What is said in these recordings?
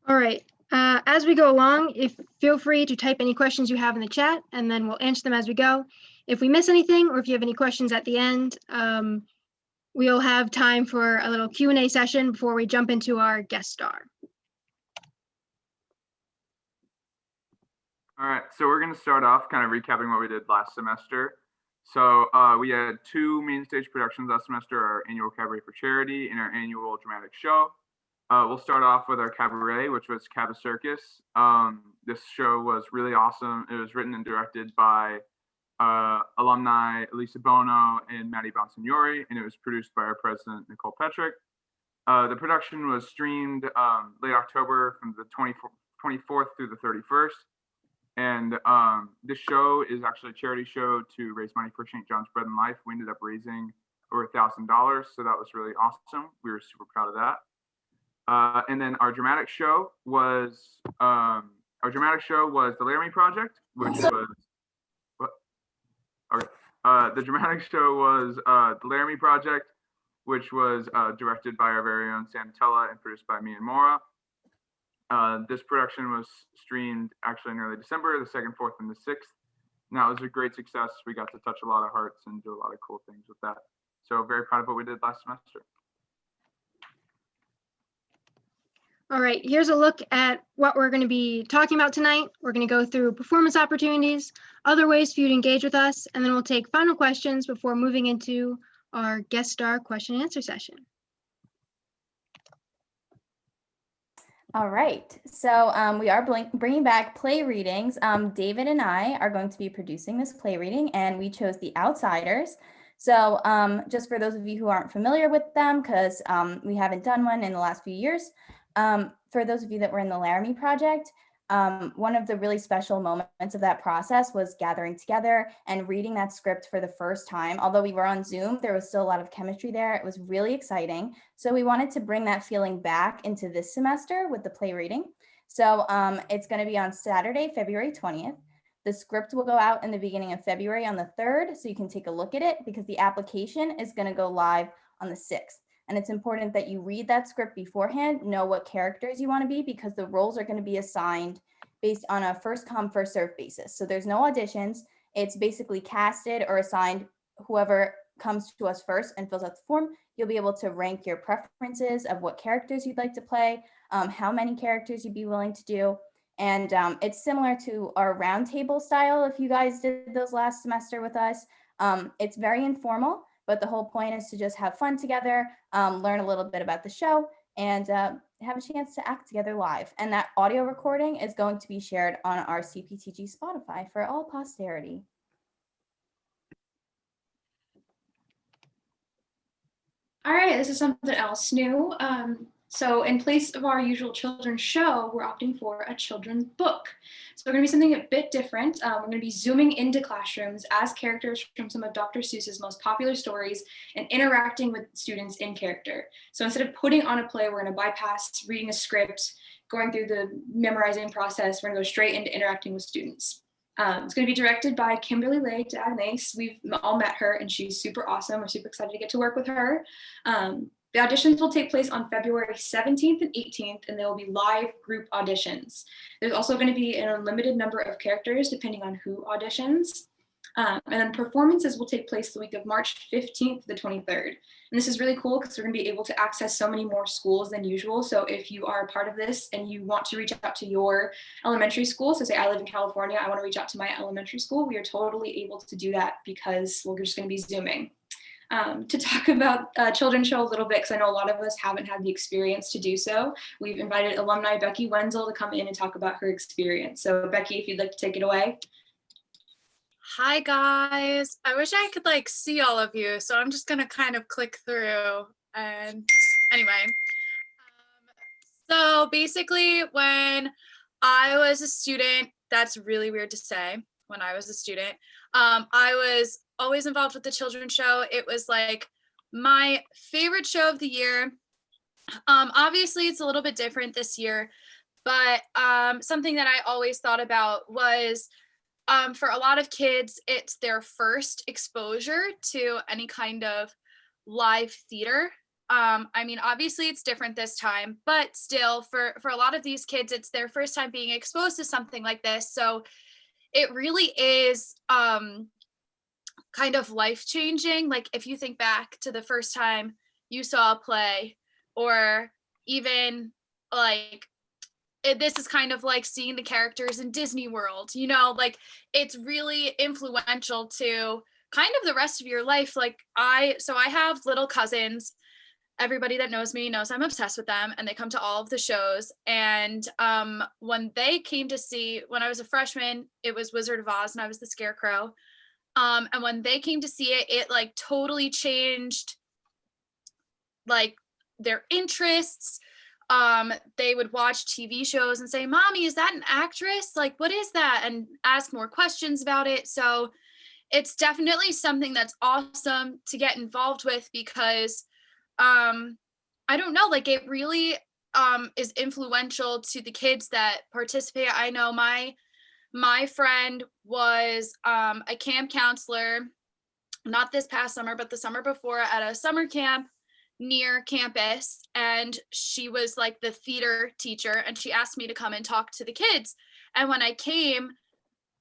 All right. As we go along, feel free to type any questions you have in the chat, and then we'll answer them as we go. If we miss anything, or if you have any questions at the end, we'll have time for a little Q&A session before we jump into our guest star. All right, so we're going to start off kind of recapping what we did last semester. So we had 2 main stage productions last semester, our annual cabaret for charity and our annual dramatic show. We'll start off with our cabaret, which was Cab Circus. This show was really awesome. It was written and directed by alumni Elisa Bono and Maddie Bonsignori, and it was produced by our president, Nicole Petrick. The production was streamed late October from the 24th through the 31st. And this show is actually a charity show to raise money for St. John's Bread and Life. We ended up raising over $1,000, so that was really awesome. We were super proud of that. And then our dramatic show was the Laramie Project, which was what? Okay. The dramatic show was the Laramie Project, which was directed by our very own Tella and produced by me and Maura. This production was streamed actually in early December, the 2nd, 4th, and the 6th. And that was a great success. We got to touch a lot of hearts and do a lot of cool things with that. So very proud of what we did last semester. All right, here's a look at what we're going to be talking about tonight. We're going to go through performance opportunities, other ways for you to engage with us, and then we'll take final questions before moving into our guest star question and answer session. All right, so we are bringing back play readings. David and I are going to be producing this play reading, and we chose The Outsiders. So just for those of you who aren't familiar with them, because we haven't done one in the last few years, for those of you that were in the Laramie Project, one of the really special moments of that process was gathering together and reading that script for the first time. Although we were on Zoom, there was still a lot of chemistry there. It was really exciting. So we wanted to bring that feeling back into this semester with the play reading. So it's going to be on Saturday, February 20th. The script will go out in the beginning of February on the 3rd, so you can take a look at it because the application is going to go live on the 6th. And it's important that you read that script beforehand, know what characters you want to be, because the roles are going to be assigned based on a first come, first served basis. So there's no auditions. It's basically casted or assigned whoever comes to us first and fills out the form. You'll be able to rank your preferences of what characters you'd like to play, how many characters you'd be willing to do. And it's similar to our roundtable style if you guys did those last semester with us. It's very informal. But the whole point is to just have fun together, learn a little bit about the show, and have a chance to act together live. And that audio recording is going to be shared on our CPTG Spotify for all posterity. All right, this is something else new. So in place of our usual children's show, we're opting for a children's book. So we're going to be something a bit different. We're going to be zooming into classrooms as characters from some of Dr. Seuss's most popular stories and interacting with students in character. So instead of putting on a play, we're going to bypass reading a script, going through the memorizing process. We're going to go straight into interacting with students. It's going to be directed by Kimberly Lay to Alanis. We've all met her and she's super awesome. We're super excited to get to work with her. The auditions will take place on February 17th and 18th, and there will be live group auditions. There's also going to be an unlimited number of characters depending on who auditions. And then performances will take place the week of March 15th to the 23rd. And this is really cool because we're going to be able to access so many more schools than usual. So if you are a part of this and you want to reach out to your elementary school, so say I live in California, I want to reach out to my elementary school, we are totally able to do that because we're just going to be Zooming. To talk about children's show a little bit, because I know a lot of us haven't had the experience to do so. We've invited alumni Becky Wenzel to come in and talk about her experience. So Becky, if you'd like to take it away. Hi guys, I wish I could see all of you, so I'm just gonna kind of click through. And anyway, so basically when I was a student, that's really weird to say, when I was a student, I was always involved with the children's show. It was my favorite show of the year. Obviously it's a little bit different this year, but something that I always thought about was for a lot of kids, it's their first exposure to any kind of live theater. I mean, obviously it's different this time, but still for a lot of these kids, it's their first time being exposed to something like this. So it really is kind of life-changing. Like if you think back to the first time you saw a play, or even like this is kind of like seeing the characters in Disney World, you know, like it's really influential to kind of the rest of your life. Like I have little cousins. Everybody that knows me knows I'm obsessed with them, and they come to all of the shows. And when they came to see, when I was a freshman, it was Wizard of Oz and I was the Scarecrow. And when they came to see it, it like totally changed like their interests. They would watch TV shows and say, "Mommy, is that an actress? Like, what is that?" And ask more questions about it. So it's definitely something that's awesome to get involved with, because I don't know, like it really is influential to the kids that participate. I know my friend was a camp counselor, not this past summer, but the summer before, at a summer camp near campus, and she was like the theater teacher, and she asked me to come and talk to the kids. And when I came,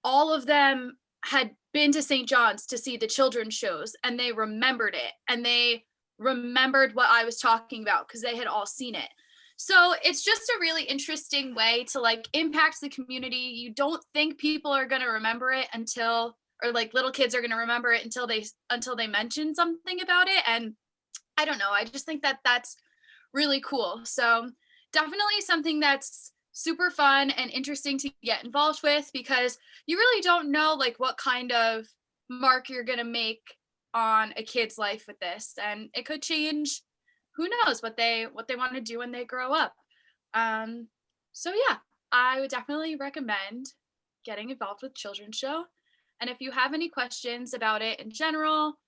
all of them had been to St. John's to see the children's shows, and they remembered it, and they remembered what I was talking about because they had all seen it. So it's just a really interesting way to like impact the community. You don't think people are going to remember it until, or like little kids are going to remember it until they mention something about it. And I don't know, I just think that that's really cool. So definitely something that's super fun and interesting to get involved with, because you really don't know like what kind of mark you're going to make on a kid's life with this, and it could change, who knows, what they want to do when they grow up. So yeah, I would definitely recommend getting involved with children's show. And if you have any questions about it in general,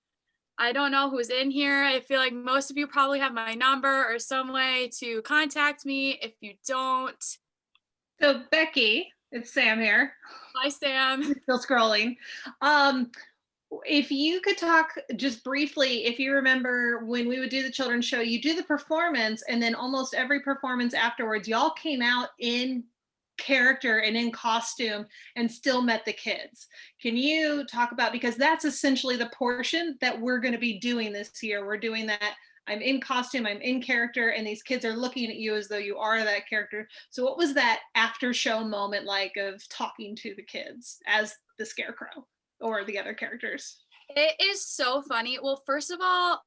I don't know who's in here. I feel like most of you probably have my number or some way to contact me. If you don't. So Becky, it's Sam here. Hi, Sam. Still scrolling. If you could talk just briefly, if you remember when we would do the children's show, you do the performance, and then almost every performance afterwards, y'all came out in character and in costume and still met the kids. Can you talk about, because that's essentially the portion that we're going to be doing this year. We're doing that. I'm in costume, I'm in character, and these kids are looking at you as though you are that character. So what was that after show moment like of talking to the kids as the Scarecrow or the other characters? It is so funny. Well, first of all,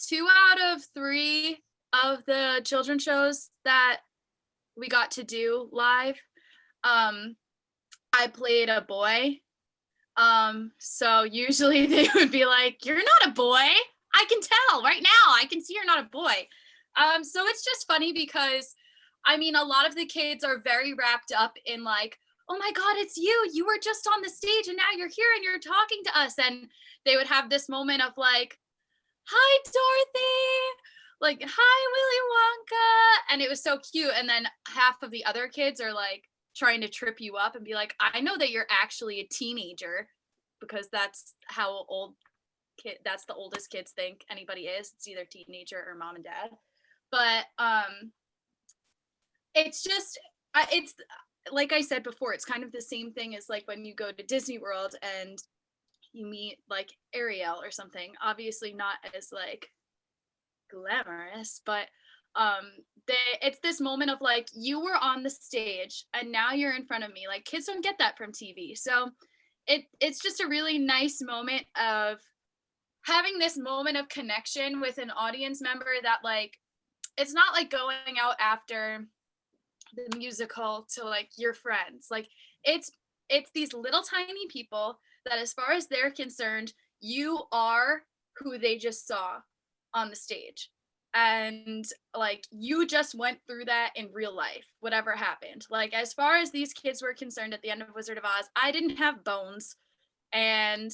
2 out of 3 of the children's shows that we got to do live, I played a boy. So usually they would be like, "You're not a boy. I can tell right now. I can see you're not a boy." So it's just funny because, I mean, a lot of the kids are very wrapped up in like, "Oh my God, it's you. You were just on the stage and now you're here and you're talking to us." And they would have this moment of like, "Hi, Dorothy." Like, "Hi, Willy Wonka." And it was so cute. And then half of the other kids are like trying to trip you up and be like, "I know that you're actually a teenager," because that's how old that's the oldest kids think anybody is. It's either teenager or mom and dad. But it's just, it's like I said before, it's kind of the same thing as like when you go to Disney World and you meet like Ariel or something. Obviously not as like glamorous, but it's this moment of like, you were on the stage and now you're in front of me. Like kids don't get that from TV. So it's just a really nice moment of having this moment of connection with an audience member that like, it's not like going out after the musical to like your friends. Like it's these little tiny people that as far as they're concerned, you are who they just saw on the stage. And like, you just went through that in real life, whatever happened. Like, as far as these kids were concerned at the end of Wizard of Oz, I didn't have bones and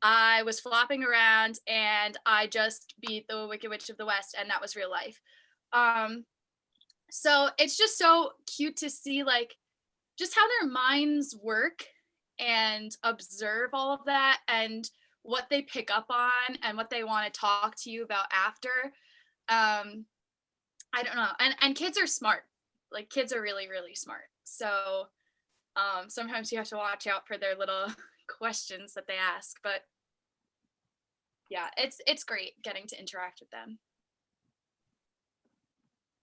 I was flopping around and I just beat the Wicked Witch of the West, and that was real life. So it's just so cute to see like just how their minds work and observe all of that. And what they pick up on and what they want to talk to you about after. I don't know. And kids are smart. Like, kids are really, really smart. So sometimes you have to watch out for their little questions that they ask. But yeah, it's great getting to interact with them.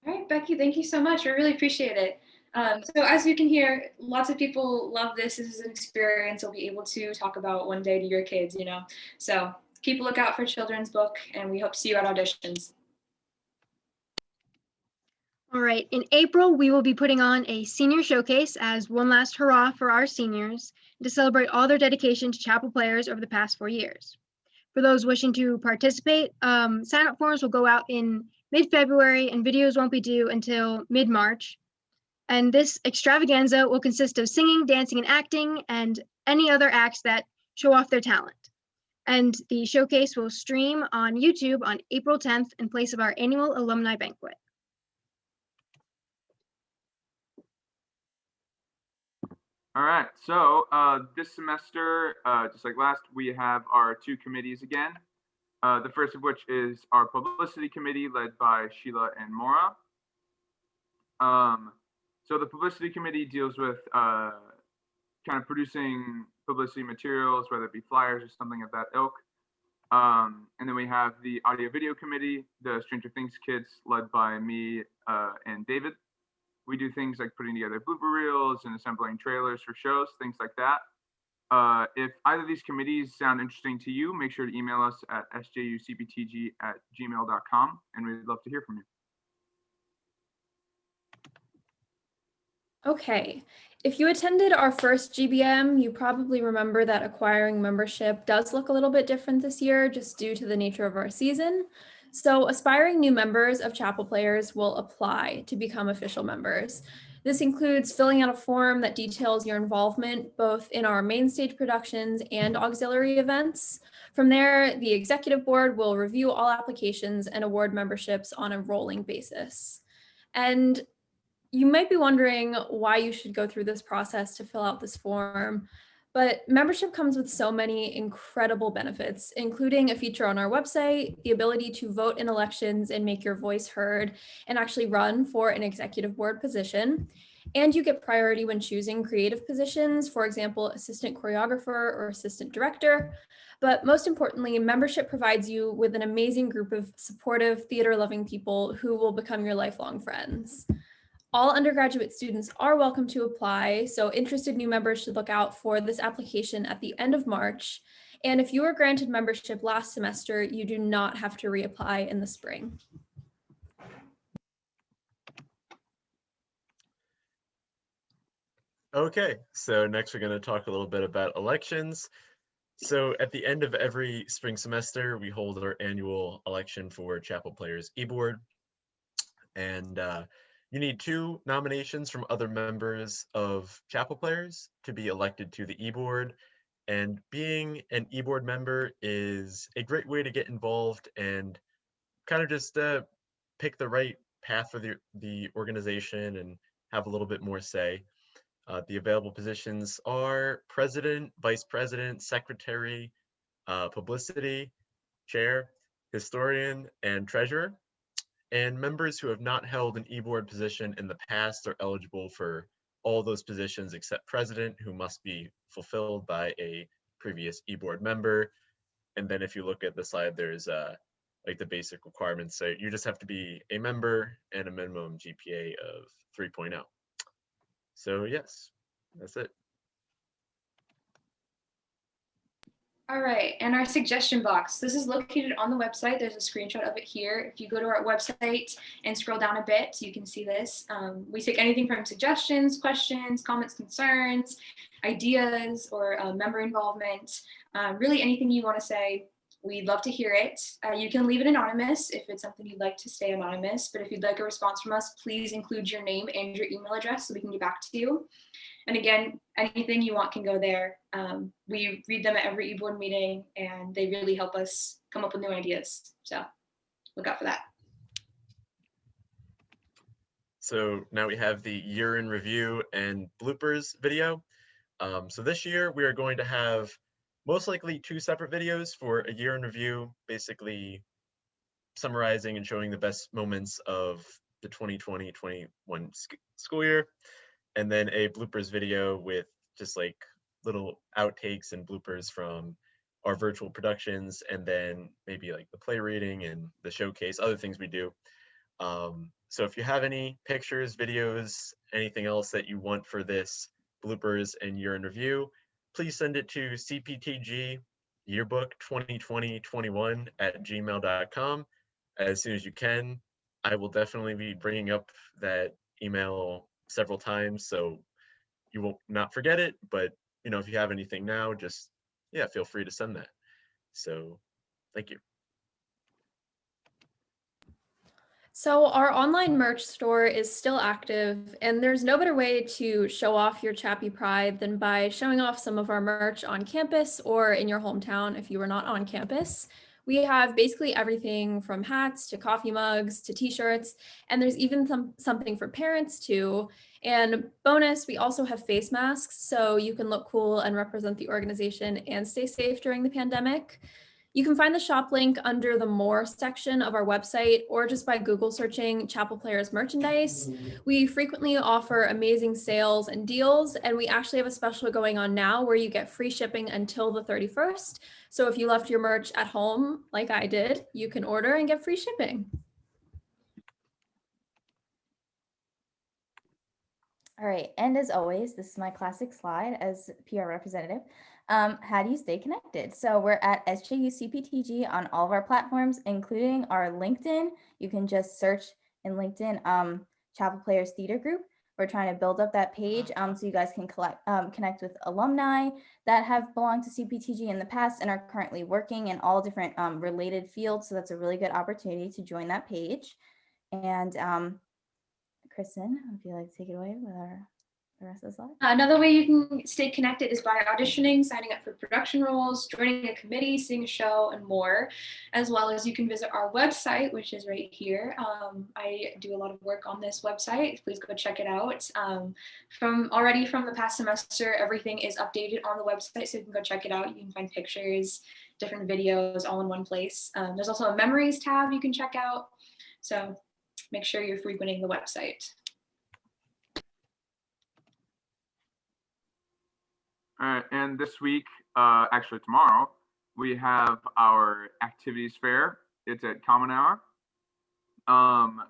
All right, Becky, thank you so much. I really appreciate it. So as you can hear, lots of people love this. This is an experience you'll be able to talk about one day to your kids, you know. So keep a lookout for children's book, and we hope to see you at auditions. All right, in April, we will be putting on a senior showcase as one last hurrah for our seniors to celebrate all their dedication to Chappell Players over the past 4 years. For those wishing to participate, sign-up forms will go out in mid-February and videos won't be due until mid-March. And this extravaganza will consist of singing, dancing, and acting, and any other acts that show off their talent. And the showcase will stream on YouTube on April 10th in place of our annual alumni banquet. All right, so this semester, just like last, we have our 2 committees again. The first of which is our Publicity Committee led by Sheila and Maura. So the Publicity Committee deals with kind of producing publicity materials, whether it be flyers or something of that ilk. And then we have the Audio Video Committee, the Stranger Things kids led by me and David. We do things like putting together blooper reels and assembling trailers for shows, things like that. If either of these committees sound interesting to you, make sure to email us at sjucptg@gmail.com, and we'd love to hear from you. Okay, if you attended our first GBM, you probably remember that acquiring membership does look a little bit different this year just due to the nature of our season. So aspiring new members of Chappell Players will apply to become official members. This includes filling out a form that details your involvement both in our main stage productions and auxiliary events. From there, the executive board will review all applications and award memberships on a rolling basis. And you might be wondering why you should go through this process to fill out this form, but membership comes with so many incredible benefits, including a feature on our website, the ability to vote in elections and make your voice heard, and actually run for an executive board position. And you get priority when choosing creative positions, for example, assistant choreographer or assistant director. But most importantly, membership provides you with an amazing group of supportive, theater-loving people who will become your lifelong friends. All undergraduate students are welcome to apply, so interested new members should look out for this application at the end of March. And if you were granted membership last semester, you do not have to reapply in the spring. Okay, so next we're going to talk a little bit about elections. So at the end of every spring semester, we hold our annual election for Chappell Players e-board. And you need 2 nominations from other members of Chappell Players to be elected to the e-board. And being an e-board member is a great way to get involved and kind of just pick the right path for the organization and have a little bit more say. The available positions are president, vice president, secretary, publicity, chair, historian, and treasurer. And members who have not held an e-board position in the past are eligible for all those positions except president, who must be fulfilled by a previous e-board member. And then if you look at the slide, there's like the basic requirements. So you just have to be a member and a minimum GPA of 3.0. So yes, that's it. All right, and our suggestion box. This is located on the website. There's a screenshot of it here. If you go to our website and scroll down a bit, you can see this. We take anything from suggestions, questions, comments, concerns, ideas, or member involvement. Really anything you want to say, we'd love to hear it. You can leave it anonymous if it's something you'd like to stay anonymous, but if you'd like a response from us, please include your name and your email address so we can get back to you. And again, anything you want can go there. We read them at every e-board meeting and they really help us come up with new ideas. So look out for that. So now we have the year in review and bloopers video. So this year we are going to have most likely 2 separate videos for a year in review, basically summarizing and showing the best moments of the 2020-21 school year, and then a bloopers video with just like little outtakes and bloopers from our virtual productions, and then maybe like the play reading and the showcase, other things we do. So if you have any pictures, videos, anything else that you want for this bloopers and year in review, please send it to cptg yearbook 2020-21 at gmail.com as soon as you can. I will definitely be bringing up that email several times, so you will not forget it. But you know, if you have anything now, just feel free to send that. So thank you. So our online merch store is still active, and there's no better way to show off your Chappie pride than by showing off some of our merch on campus or in your hometown if you are not on campus. We have basically everything from hats to coffee mugs to t-shirts, and there's even something for parents too. And bonus, we also have face masks, so you can look cool and represent the organization and stay safe during the pandemic. You can find the shop link under the More section of our website, or just by Google searching Chappell Players merchandise. We frequently offer amazing sales and deals, and we actually have a special going on now where you get free shipping until the 31st. So if you left your merch at home, like I did, you can order and get free shipping. All right, and as always, this is my classic slide as PR representative. How do you stay connected? So we're at SJU CPTG on all of our platforms, including our LinkedIn. You can just search in LinkedIn, Chappell Players Theater Group. We're trying to build up that page so you guys can connect with alumni that have belonged to CPTG in the past and are currently working in all different related fields. So that's a really good opportunity to join that page. And Kristin, would you like to take it away with the rest of the slide? Another way you can stay connected is by auditioning, signing up for production roles, joining a committee, seeing a show, and more. As well as you can visit our website, which is right here. I do a lot of work on this website. Please go check it out. From the past semester, everything is updated on the website, so you can go check it out. You can find pictures, different videos, all in one place. There's also a memories tab you can check out. So make sure you're frequenting the website. All right, and this week, actually tomorrow, we have our activities fair. It's at Common Hour.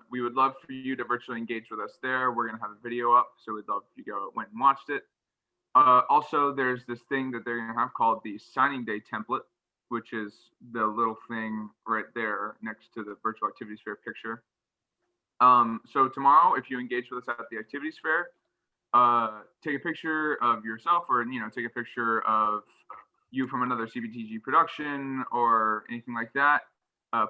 We would love for you to virtually engage with us there. We're gonna have a video up, so we'd love if you went and watched it. Also, there's this thing that they're gonna have called the signing day template, which is the little thing right there next to the virtual activities fair picture. So tomorrow, if you engage with us at the activities fair, take a picture of yourself, or take a picture of you from another CPTG production or anything like that.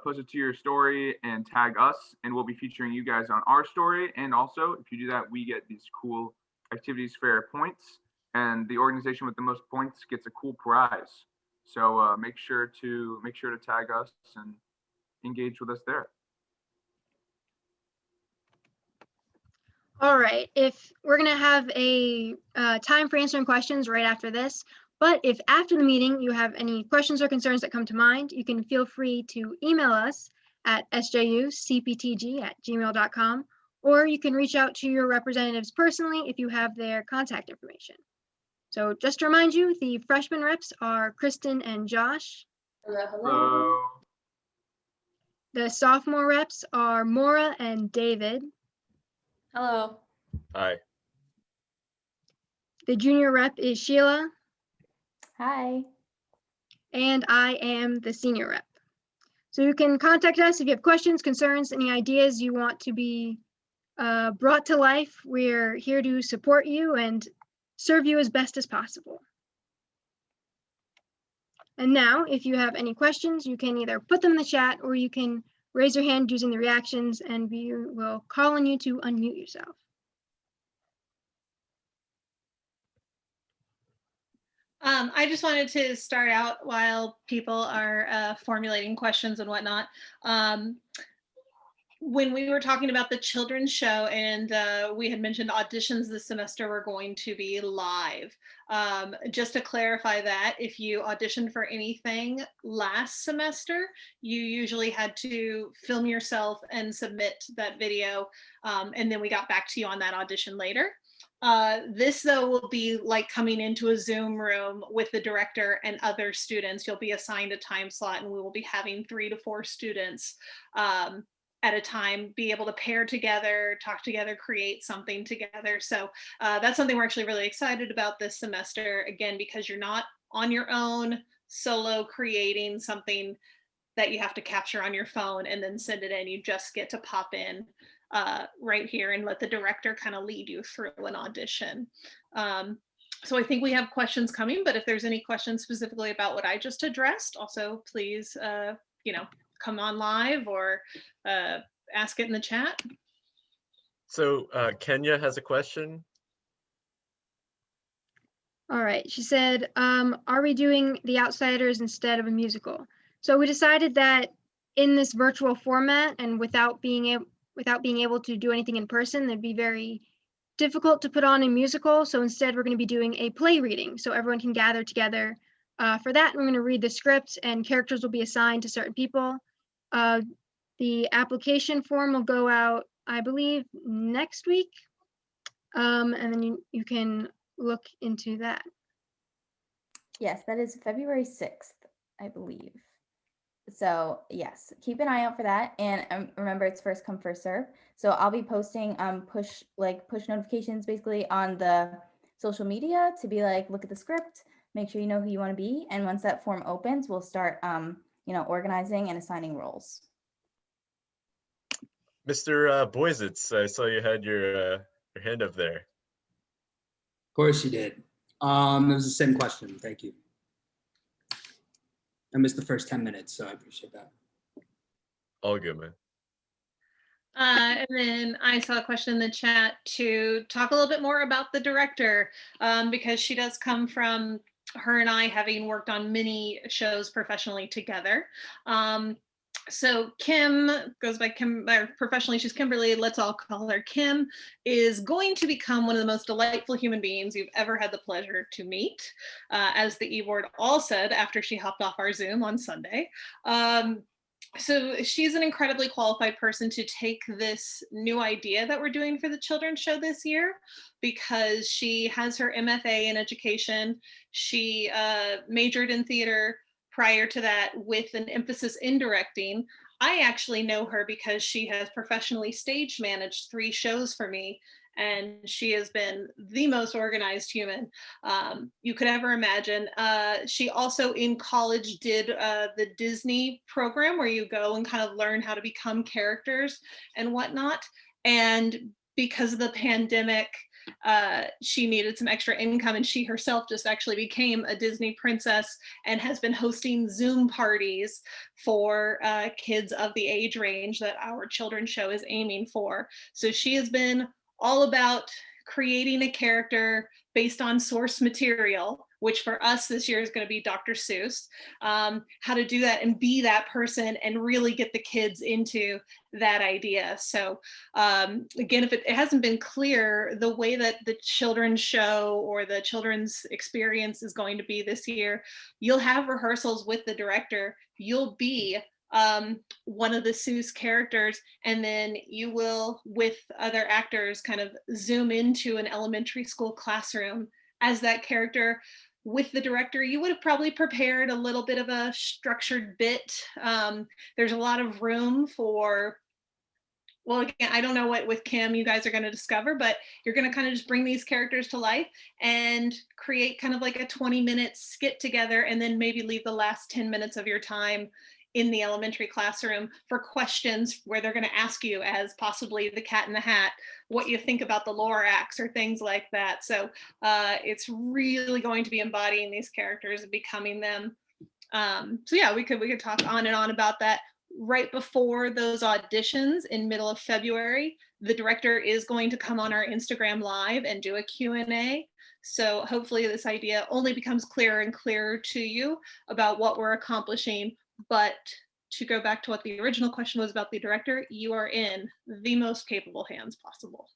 Post it to your story and tag us, and we'll be featuring you guys on our story. And also, if you do that, we get these cool activities fair points, and the organization with the most points gets a cool prize. So make sure to tag us and engage with us there. All right, if we're gonna have a time for answering questions right after this, but if after the meeting you have any questions or concerns that come to mind, you can feel free to email us at sjucptg@gmail.com, or you can reach out to your representatives personally if you have their contact information. So just to remind you, the freshman reps are Kristin and Josh. Hello, hello. Hello. The sophomore reps are Maura and David. Hello. Hi. The junior rep is Sheila. Hi. And I am the senior rep. So you can contact us if you have questions, concerns, any ideas you want to be brought to life. We're here to support you and serve you as best as possible. And now, if you have any questions, you can either put them in the chat or you can raise your hand using the reactions, and we will call on you to unmute yourself. I just wanted to start out while people are formulating questions and whatnot. when we were talking about the children's show and we had mentioned auditions this semester were going to be live. Just to clarify that, if you auditioned for anything last semester, you usually had to film yourself and submit that video, and then we got back to you on that audition later. This though will be like coming into a Zoom room with the director and other students. You'll be assigned a time slot and we will be having 3 to 4 students at a time be able to pair together, talk together, create something together. So that's something we're actually really excited about this semester, again, because you're not on your own solo creating something that you have to capture on your phone and then send it in. You just get to pop in right here and let the director kind of lead you through an audition. So I think we have questions coming, but if there's any questions specifically about what I just addressed, also please, come on live or ask it in the chat. So Kenya has a question. All right, she said, are we doing The Outsiders instead of a musical? So we decided that in this virtual format and without being able to do anything in person, it'd be very difficult to put on a musical. So instead we're going to be doing a play reading. So everyone can gather together for that. We're going to read the script and characters will be assigned to certain people. The application form will go out, I believe, next week. And then you can look into that. Yes, that is February 6th, I believe. So yes, keep an eye out for that. And remember, it's first come, first serve. So I'll be posting push notifications basically on the social media to be like, look at the script, make sure you know who you want to be. And once that form opens, we'll start organizing and assigning roles. Mr. Boysitz, I saw you had your hand up there. Of course you did. It was the same question. Thank you. I missed the first 10 minutes, so I appreciate that. All good, man. And then I saw a question in the chat to talk a little bit more about the director, because she does come from her and I having worked on many shows professionally together. So Kim goes by Kim, or professionally she's Kimberly, let's all call her Kim, is going to become one of the most delightful human beings you've ever had the pleasure to meet, as the E-Board all said after she hopped off our Zoom on Sunday. So she's an incredibly qualified person to take this new idea that we're doing for the children's show this year, because she has her MFA in education. She majored in theater prior to that with an emphasis in directing. I actually know her because she has professionally stage managed 3 shows for me, and she has been the most organized human you could ever imagine. She also in college did the Disney program where you go and kind of learn how to become characters and whatnot. And because of the pandemic, she needed some extra income, and she herself just actually became a Disney princess and has been hosting Zoom parties for kids of the age range that our children's show is aiming for. So she has been all about creating a character based on source material, which for us this year is going to be Dr. Seuss, how to do that and be that person and really get the kids into that idea. So again, if it hasn't been clear, the way that the children's show or the children's experience is going to be this year, you'll have rehearsals with the director. You'll be one of the Seuss characters, and then you will, with other actors, kind of zoom into an elementary school classroom as that character. With the director, you would have probably prepared a little bit of a structured bit. There's a lot of room for, well, again, I don't know what with Kim you guys are going to discover, but you're going to kind of just bring these characters to life and create kind of like a 20-minute skit together, and then maybe leave the last 10 minutes of your time in the elementary classroom for questions where they're going to ask you, as possibly the Cat in the Hat, what you think about the Lorax or things like that. So it's really going to be embodying these characters and becoming them. So yeah, we could talk on and on about that. Right before those auditions in middle of February, the director is going to come on our Instagram Live and do a Q&A. So hopefully this idea only becomes clearer and clearer to you about what we're accomplishing. But to go back to what the original question was about the director, you are in the most capable hands possible.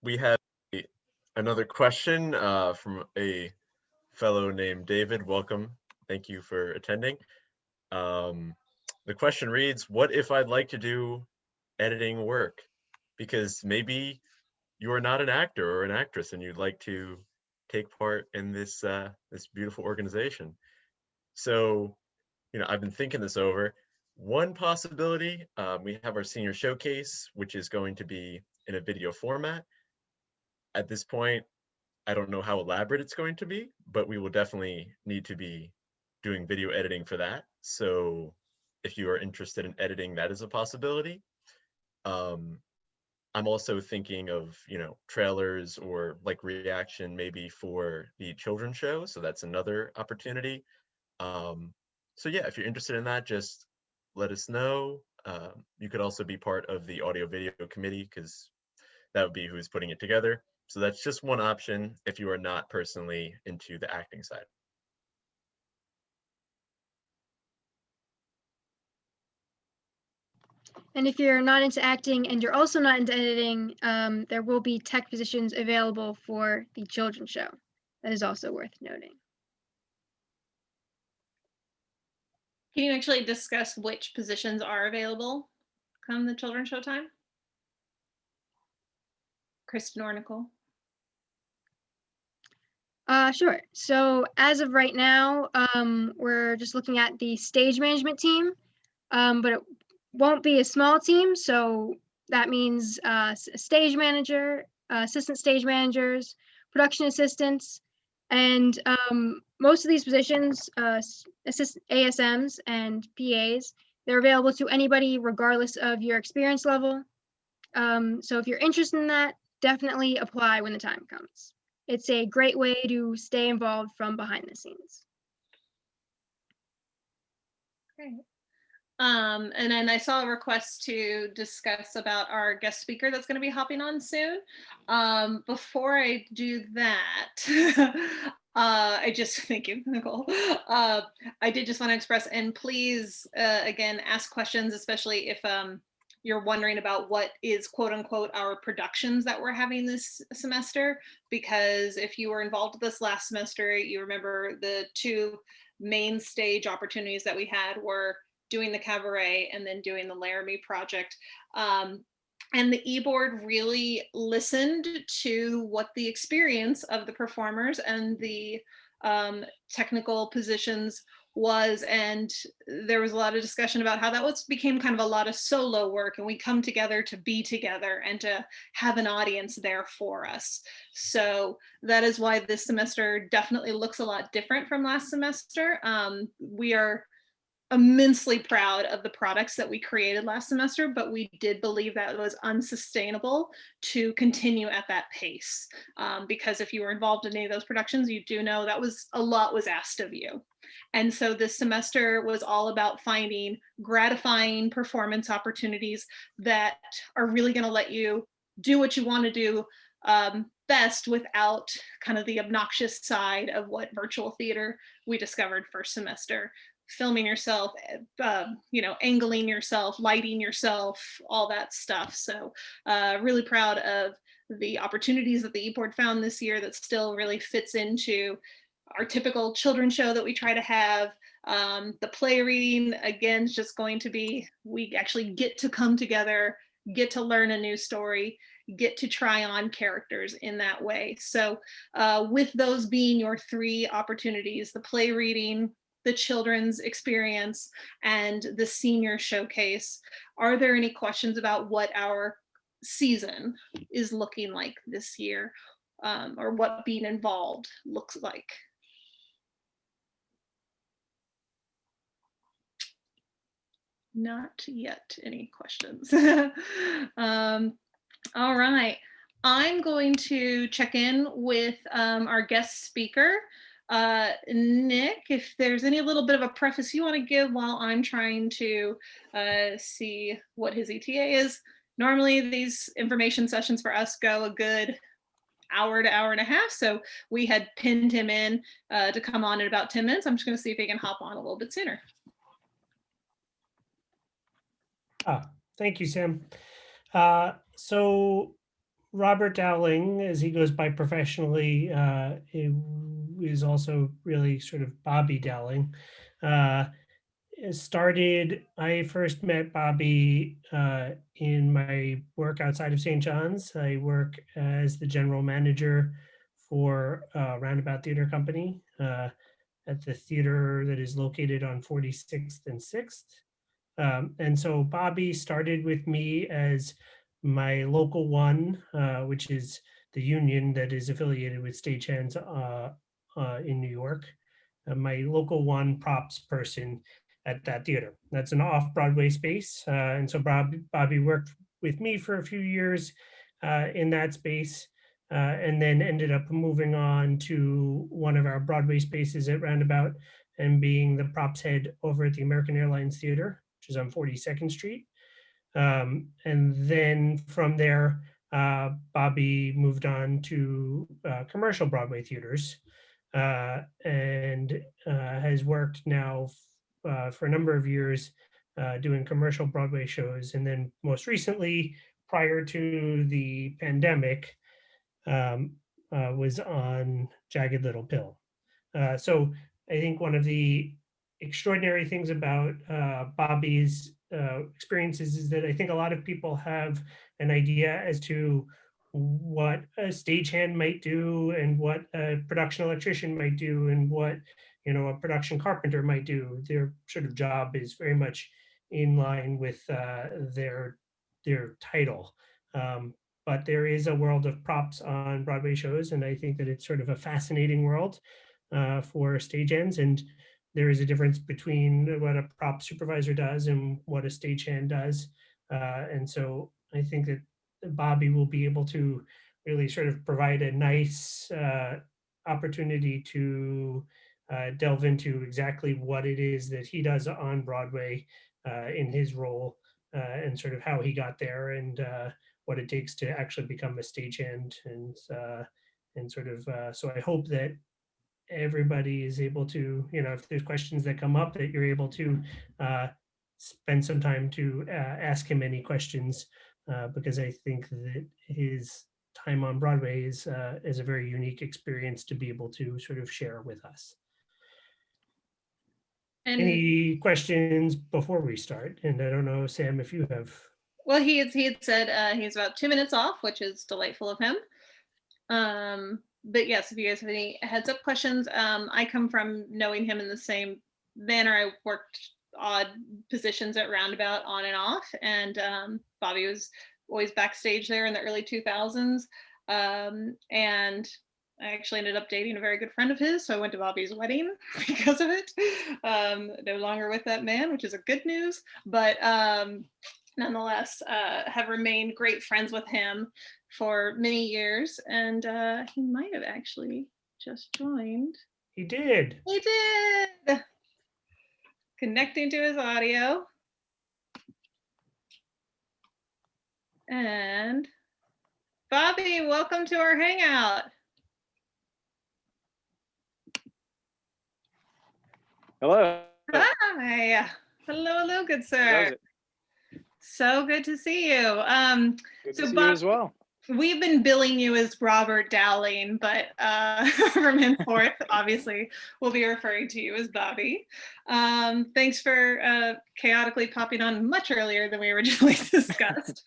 We have another question from a fellow named David. Welcome. Thank you for attending. The question reads, what if I'd like to do editing work? Because maybe you are not an actor or an actress and you'd like to take part in this this beautiful organization. So, I've been thinking this over. One possibility, we have our senior showcase, which is going to be in a video format. At this point, I don't know how elaborate it's going to be, but we will definitely need to be doing video editing for that. So if you are interested in editing, that is a possibility. I'm also thinking of, trailers or like reaction maybe for the children's show. So that's another opportunity. So yeah, if you're interested in that, just let us know. You could also be part of the audio video committee because that would be who's putting it together. So that's just one option if you are not personally into the acting side. And if you're not into acting and you're also not into editing, there will be tech positions available for the children's show. That is also worth noting. Can you actually discuss which positions are available come the children's show time? Kristin or Nicole? Sure. So as of right now, we're just looking at the stage management team, but it won't be a small team. So that means a stage manager, assistant stage managers, production assistants, and most of these positions, assistant ASMs and PAs, they're available to anybody regardless of your experience level. So if you're interested in that, definitely apply when the time comes. It's a great way to stay involved from behind the scenes. Great. And then I saw a request to discuss about our guest speaker that's going to be hopping on soon. Before I do that, thank you, Nicole. I did just want to express, and please, again, ask questions, especially if you're wondering about what is quote unquote our productions that we're having this semester, because if you were involved with this last semester, you remember the two main stage opportunities that we had were doing the cabaret and then doing the Laramie Project. And the e-board really listened to what the experience of the performers and the technical positions was, and there was a lot of discussion about how that became kind of a lot of solo work, and we come together to be together and to have an audience there for us. So that is why this semester definitely looks a lot different from last semester. We are immensely proud of the products that we created last semester, but we did believe that it was unsustainable to continue at that pace. Because if you were involved in any of those productions, you do know that a lot was asked of you. And so this semester was all about finding gratifying performance opportunities that are really going to let you do what you want to do best without kind of the obnoxious side of what virtual theater we discovered first semester. Filming yourself, angling yourself, lighting yourself, all that stuff. So really proud of the opportunities that the e-board found this year that still really fits into our typical children's show that we try to have. The play reading, again, is just going to be, we actually get to come together, get to learn a new story, get to try on characters in that way. So with those being your three opportunities, the play reading, the children's experience, and the senior showcase, are there any questions about what our season is looking like this year, or what being involved looks like? Not yet any questions. All right, I'm going to check in with our guest speaker. Nick, if there's any little bit of a preface you want to give while I'm trying to see what his ETA is. Normally these information sessions for us go a good hour to hour and a half. So we had pinned him in to come on in about 10 minutes. I'm just going to see if he can hop on a little bit sooner. Thank you, Sam. So Robert Dowling, as he goes by professionally, is also really sort of Bobby Dowling. I first met Bobby in my work outside of St. John's. I work as the general manager for Roundabout Theater Company at the theater that is located on 46th and 6th. And so Bobby started with me as my local one, which is the union that is affiliated with stagehands in New York. My local one props person at that theater. That's an off-Broadway space. And so Bobby worked with me for a few years in that space, and then ended up moving on to one of our Broadway spaces at Roundabout and being the props head over at the American Airlines Theater, which is on 42nd Street. And then from there, Bobby moved on to commercial Broadway theaters and has worked now for a number of years doing commercial Broadway shows. And then most recently, prior to the pandemic, was on Jagged Little Pill. So I think one of the extraordinary things about Bobby's experiences is that I think a lot of people have an idea as to what a stagehand might do and what a production electrician might do and what a production carpenter might do. Their sort of job is very much in line with their title. But there is a world of props on Broadway shows, and I think that it's sort of a fascinating world for stagehands. And there is a difference between what a prop supervisor does and what a stagehand does. And so I think that Bobby will be able to really sort of provide a nice opportunity to delve into exactly what it is that he does on Broadway in his role and sort of how he got there and what it takes to actually become a stagehand. And sort of, so I hope that everybody is able to, if there's questions that come up, that you're able to spend some time to ask him any questions, because I think that his time on Broadway is a very unique experience to be able to sort of share with us. And any questions before we start? And I don't know, Sam, if you have. Well, he had said he's about 2 minutes off, which is delightful of him. But yes, if you guys have any heads up questions, I come from knowing him in the same manner. I worked odd positions at Roundabout on and off, and Bobby was always backstage there in the early 2000s. And I actually ended up dating a very good friend of his, so I went to Bobby's wedding because of it. No longer with that man, which is a good news, but nonetheless, have remained great friends with him for many years, and he might have actually just joined. He did. He did. Connecting to his audio. And Bobby, welcome to our hangout. Hello. Hi. Hello, good sir. So good to see you. Good to see you as well. We've been billing you as Robert Dowling, but from henceforth, obviously, we'll be referring to you as Bobby. Thanks for chaotically popping on much earlier than we originally discussed.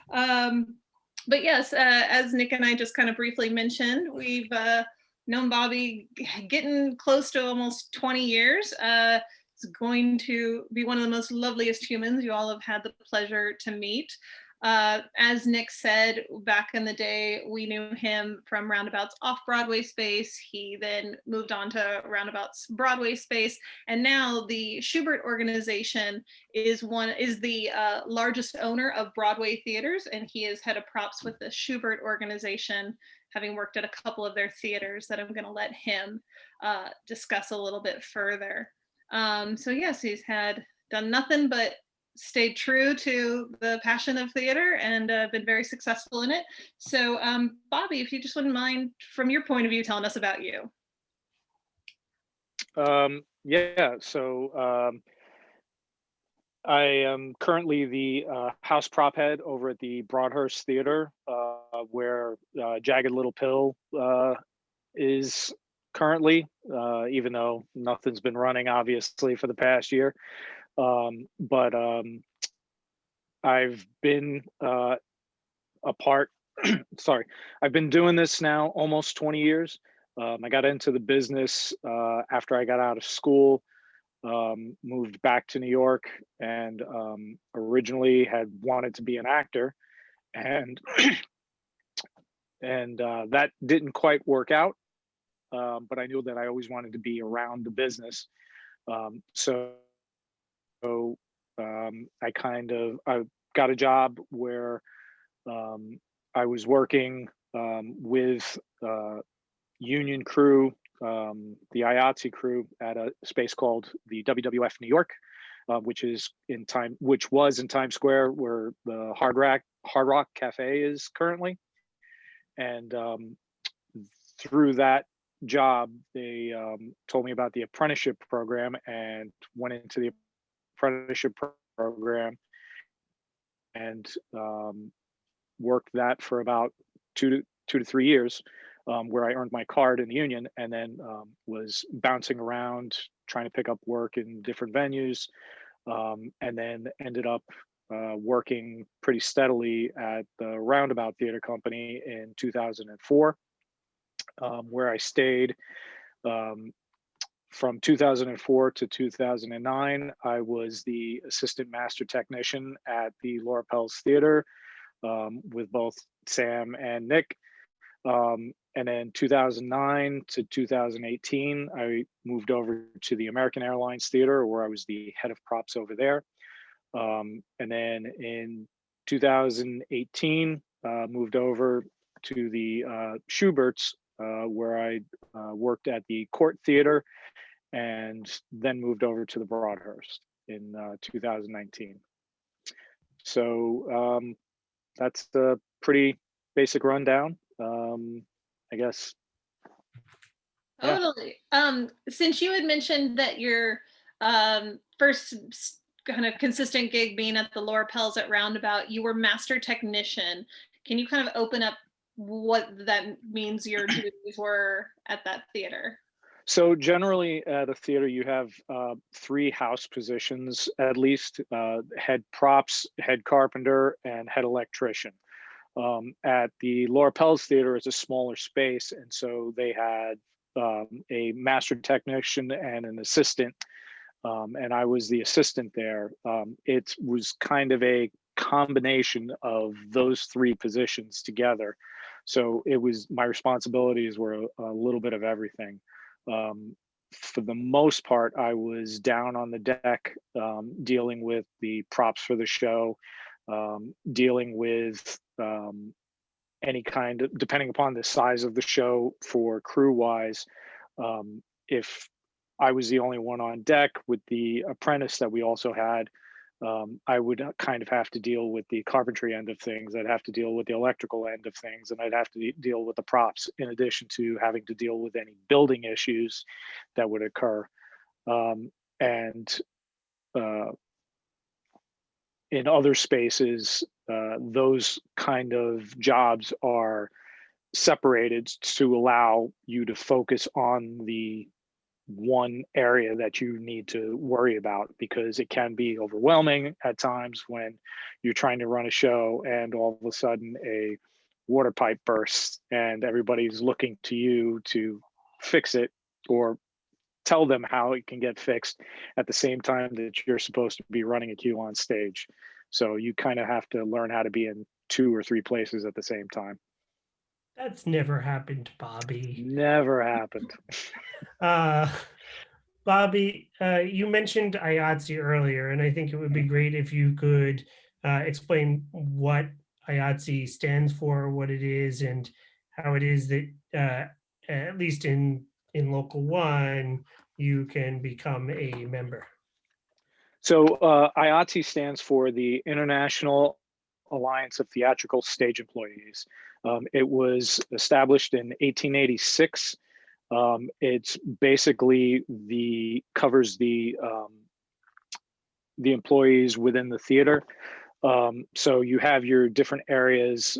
But yes, as Nick and I just kind of briefly mentioned, we've known Bobby getting close to almost 20 years. He's going to be one of the most loveliest humans you all have had the pleasure to meet. As Nick said, back in the day, we knew him from Roundabout's off-Broadway space. He then moved on to Roundabout's Broadway space, and now the Schubert organization is the largest owner of Broadway theaters, and he is head of props with the Schubert organization, having worked at a couple of their theaters that I'm going to let him discuss a little bit further. So yes, he's done nothing but stayed true to the passion of theater and been very successful in it. So Bobby, if you just wouldn't mind, from your point of view, telling us about you. Yeah, so I am currently the house prop head over at the Broadhurst Theater, where Jagged Little Pill is currently, even though nothing's been running obviously for the past year. But I've been a part, sorry, I've been doing this now almost 20 years. I got into the business after I got out of school, moved back to New York, and originally had wanted to be an actor, and that didn't quite work out. But I knew that I always wanted to be around the business. So I got a job where I was working with union crew, the IATSE crew at a space called the WWF New York, which was in Times Square, where the Hard Rock Cafe is currently. And through that job, they told me about the apprenticeship program, and went into the apprenticeship program and worked that for about two to 3 years, where I earned my card in the union, and then was bouncing around trying to pick up work in different venues, and then ended up working pretty steadily at the Roundabout Theater Company in 2004, where I stayed from 2004 to 2009. I was the assistant master technician at the Laura Pels Theater with both Sam and Nick. And then 2009 to 2018, I moved over to the American Airlines Theater, where I was the head of props over there. And then in 2018, moved over to the Schubert's, where I worked at the Court Theater, and then moved over to the Broadhurst in 2019. So that's the pretty basic rundown, I guess. Yeah. Totally. Since you had mentioned that your first kind of consistent gig being at the Laura Pels at Roundabout, you were master technician. Can you kind of open up what that means your duties were at that theater? So generally at a theater, you have 3 house positions, at least: head props, head carpenter, and head electrician. At the Laura Pels Theater, it's a smaller space, and so they had a master technician and an assistant, and I was the assistant there. It was kind of a combination of those 3 positions together. So my responsibilities were a little bit of everything. For the most part, I was down on the deck, dealing with the props for the show, dealing with any kind of, depending upon the size of the show for crew wise. If I was the only one on deck with the apprentice that we also had, I would kind of have to deal with the carpentry end of things. I'd have to deal with the electrical end of things, and I'd have to deal with the props, in addition to having to deal with any building issues that would occur. In other spaces, those kind of jobs are separated to allow you to focus on the one area that you need to worry about, because it can be overwhelming at times when you're trying to run a show and all of a sudden a water pipe bursts and everybody's looking to you to fix it or tell them how it can get fixed at the same time that you're supposed to be running a cue on stage. So you kind of have to learn how to be in 2 or 3 places at the same time. That's never happened, Bobby. Never happened. Bobby, you mentioned IATSE earlier, and I think it would be great if you could explain what IATSE stands for, what it is, and how it is that, at least in Local 1, you can become a member. So IATSE stands for the International Alliance of Theatrical Stage Employees. It was established in 1886. It's basically covers the employees within the theater. So you have your different areas,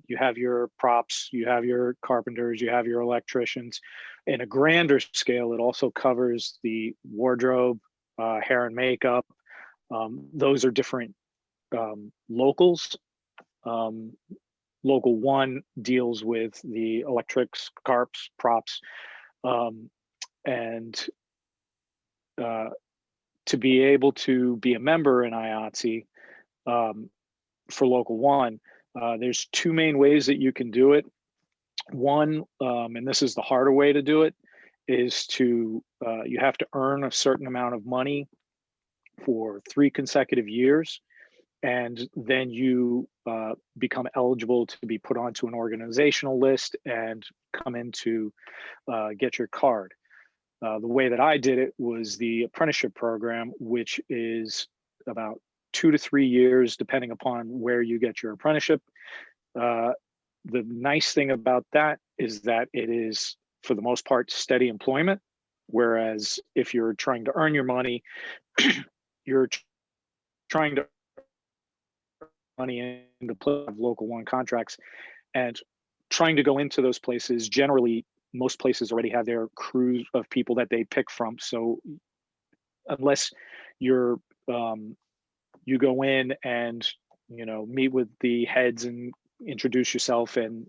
you have your props, you have your carpenters, you have your electricians. In a grander scale, it also covers the wardrobe, hair and makeup. Those are different locals. Local 1 deals with the electrics, carps, props, and to be able to be a member in IATSE for Local 1, there's 2 main ways that you can do it. One, and this is the harder way to do it, is to you have to earn a certain amount of money for 3 consecutive years, and then you become eligible to be put onto an organizational list and come in to get your card. The way that I did it was the apprenticeship program, which is about 2 to 3 years, depending upon where you get your apprenticeship. The nice thing about that is that it is, for the most part, steady employment. Whereas if you're trying to earn your money, you're trying to earn money into Local 1 contracts, and trying to go into those places. Generally, most places already have their crews of people that they pick from. So unless you're you go in and meet with the heads and introduce yourself and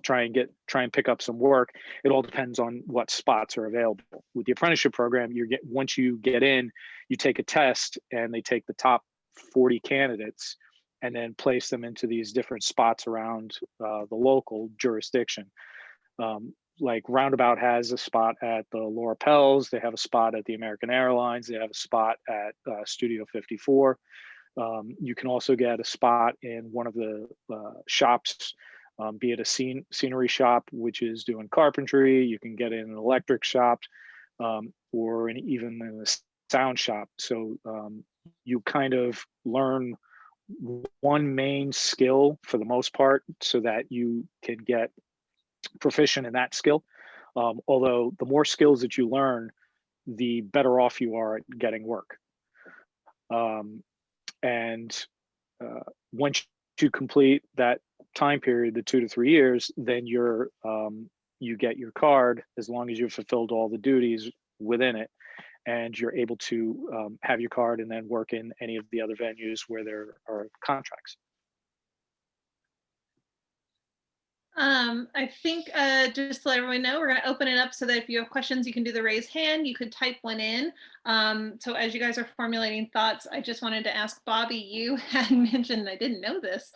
try and pick up some work, it all depends on what spots are available. With the apprenticeship program, once you get in, you take a test, and they take the top 40 candidates and then place them into these different spots around the local jurisdiction. Like Roundabout has a spot at the Laura Pels, they have a spot at the American Airlines, they have a spot at Studio 54. You can also get a spot in one of the shops, be it a scenery shop, which is doing carpentry. You can get in an electric shop, or even in a sound shop. So you kind of learn one main skill for the most part, so that you can get proficient in that skill. Although the more skills that you learn, the better off you are at getting work. And once you complete that time period, the 2 to 3 years, then you get your card, as long as you've fulfilled all the duties within it, and you're able to have your card and then work in any of the other venues where there are contracts. I think just to let everyone know, we're going to open it up so that if you have questions, you can do the raise hand. You could type one in. So as you guys are formulating thoughts, I just wanted to ask Bobby, you had mentioned, I didn't know this,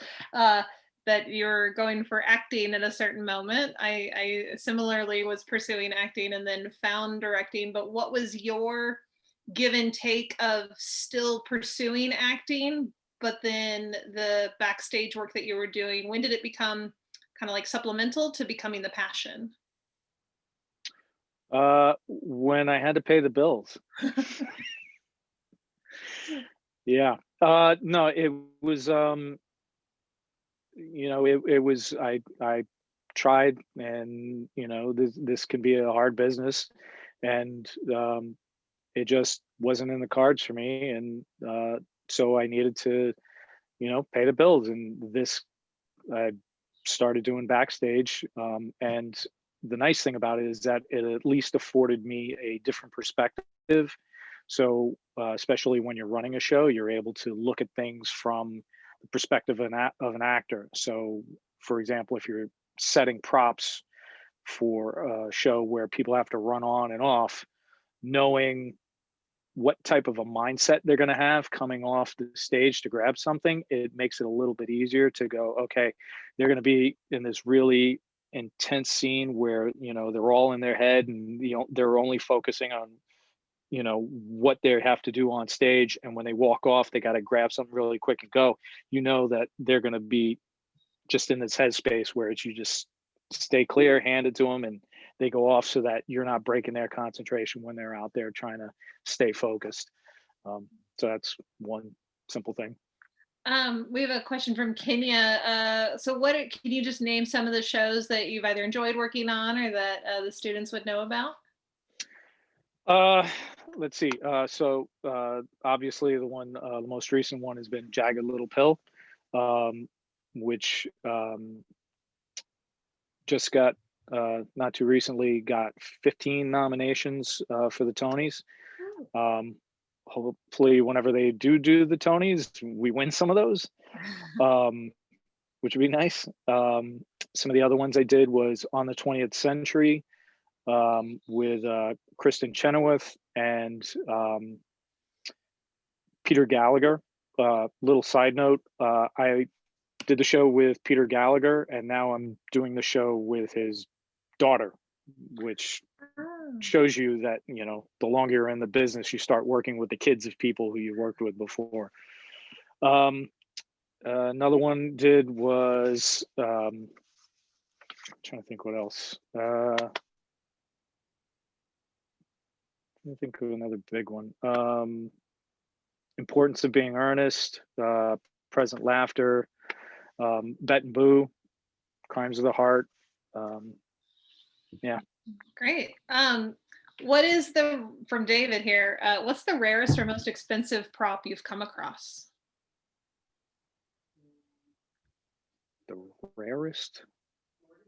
that you're going for acting at a certain moment. I similarly was pursuing acting and then found directing, but what was your give and take of still pursuing acting, but then the backstage work that you were doing? When did it become kind of like supplemental to becoming the passion? When I had to pay the bills. Yeah. No, it was, it was, I tried, and, this can be a hard business, and it just wasn't in the cards for me. And so I needed to, pay the bills, and I started doing backstage. And the nice thing about it is that it at least afforded me a different perspective. So especially when you're running a show, you're able to look at things from the perspective of an actor. So for example, if you're setting props for a show where people have to run on and off, knowing what type of a mindset they're going to have coming off the stage to grab something, it makes it a little bit easier to go, okay, they're going to be in this really intense scene where, they're all in their head, and, they're only focusing on, what they have to do on stage. And when they walk off, they got to grab something really quick and go. That they're going to be just in this headspace where it's, you just stay clear, hand it to them, and they go off, so that you're not breaking their concentration when they're out there trying to stay focused. So that's one simple thing. We have a question from Kenya. So can you just name some of the shows that you've either enjoyed working on or that the students would know about? Let's see. So obviously the most recent one has been Jagged Little Pill, which just got, not too recently, got 15 nominations for the Tonys. Hopefully whenever they do the Tonys, we win some of those, which would be nice. Some of the other ones I did was On the 20th Century, with Kristin Chenoweth and Peter Gallagher. Little side note, I did the show with Peter Gallagher, and now I'm doing the show with his daughter, which shows you that, you know, the longer you're in the business, you start working with the kids of people who you worked with before. Another one did was, I'm trying to think what else. I think of another big one. Importance of Being Earnest, Present Laughter, Bet and Boo, Crimes of the Heart. Yeah. Great. What is from David here, what's the rarest or most expensive prop you've come across? The rarest?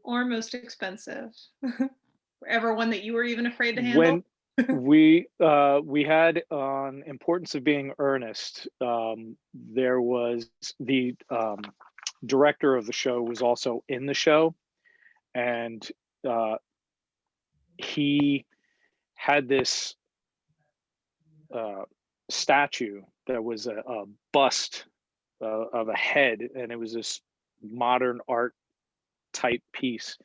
Or most expensive? Ever one that you were even afraid to handle? When we had on Importance of Being Earnest, there was the director of the show was also in the show, and he had this statue that was a bust of a head, and it was this modern art type piece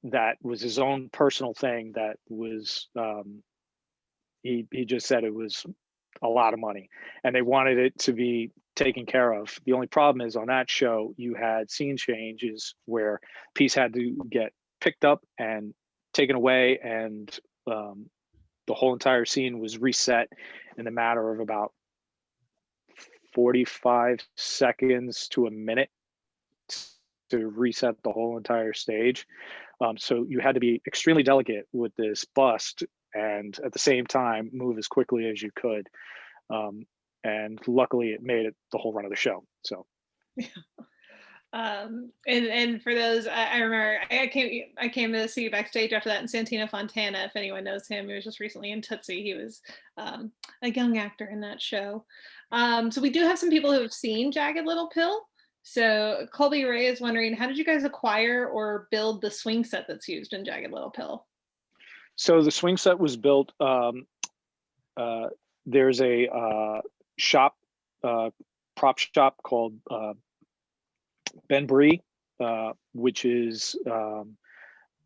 that was his own personal thing that was he just said it was a lot of money, and they wanted it to be taken care of. The only problem is on that show you had scene changes where piece had to get picked up and taken away, and the whole entire scene was reset in a matter of about 45 seconds to a minute to reset the whole entire stage. So you had to be extremely delicate with this bust and at the same time move as quickly as you could. And luckily it made it the whole run of the show. So and for those, I remember I came to see you backstage after that in Santino Fontana. If anyone knows him, he was just recently in Tootsie. He was a young actor in that show. So we do have some people who have seen Jagged Little Pill. So Colby Ray is wondering, how did you guys acquire or build the swing set that's used in Jagged Little Pill? So the swing set was built, there's a shop, prop shop called Ben Bree, which is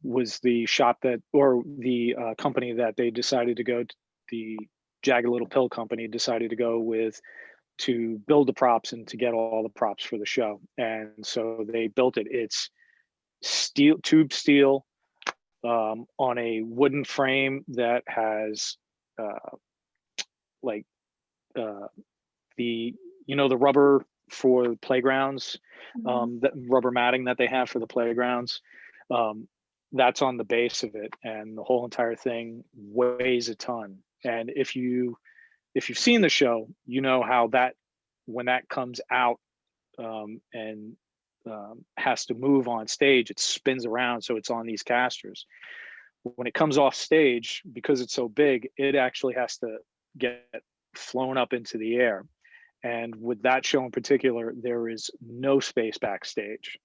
was the shop that, or the company that they decided to go to, the Jagged Little Pill company decided to go with to build the props and to get all the props for the show. And so they built it. It's steel, tube steel, on a wooden frame that has the, you know, the rubber for playgrounds, that rubber matting that they have for the playgrounds, that's on the base of it, and the whole entire thing weighs a ton. And if you've seen the show, you know how that when that comes out and has to move on stage, it spins around, so it's on these casters. When it comes off stage, because it's so big, it actually has to get flown up into the air. And with that show in particular, there is no space backstage.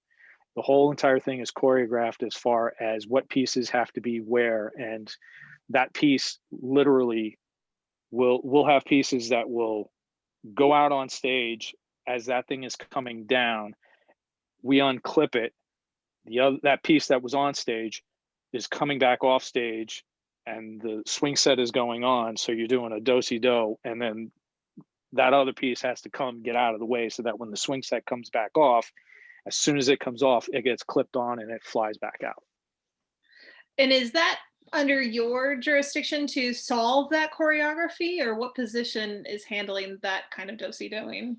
The whole entire thing is choreographed as far as what pieces have to be where, and that piece literally we'll have pieces that will go out on stage as that thing is coming down. We unclip it. That piece that was on stage is coming back off stage, and the swing set is going on. So you're doing a do-si-do, and then that other piece has to come get out of the way so that when the swing set comes back off, as soon as it comes off, it gets clipped on and it flies back out. And is that under your jurisdiction to solve that choreography, or what position is handling that kind of do-si-doing?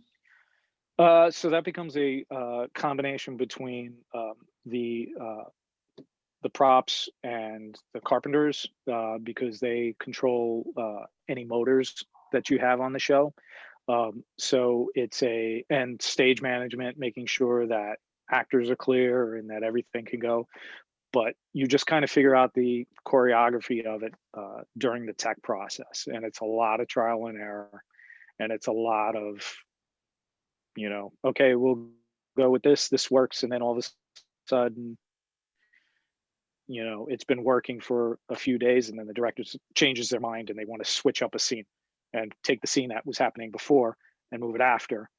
So that becomes a combination between the props and the carpenters, because they control any motors that you have on the show. So it's and stage management, making sure that actors are clear and that everything can go. But you just kind of figure out the choreography of it during the tech process. And it's a lot of trial and error. And it's a lot of, okay, we'll go with this works. And then all of a sudden, it's been working for a few days, and then the director changes their mind and they want to switch up a scene and take the scene that was happening before and move it after,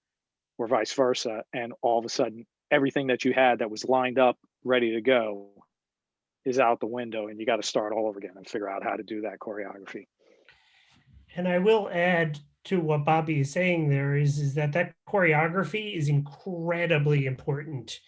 or vice versa. And all of a sudden, everything that you had that was lined up, ready to go, is out the window, and you got to start all over again and figure out how to do that choreography. And I will add to what Bobby is saying there is that choreography is incredibly important,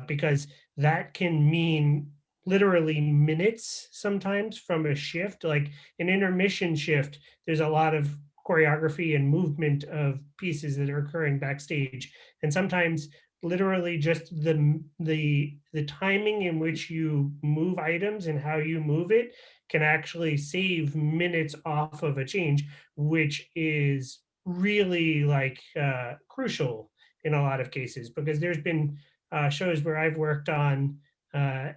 because that can mean literally minutes sometimes from a shift. Like an intermission shift, there's a lot of choreography and movement of pieces that are occurring backstage. And sometimes literally just the timing in which you move items and how you move it can actually save minutes off of a change, which is really like crucial in a lot of cases, because there's been shows where I've worked on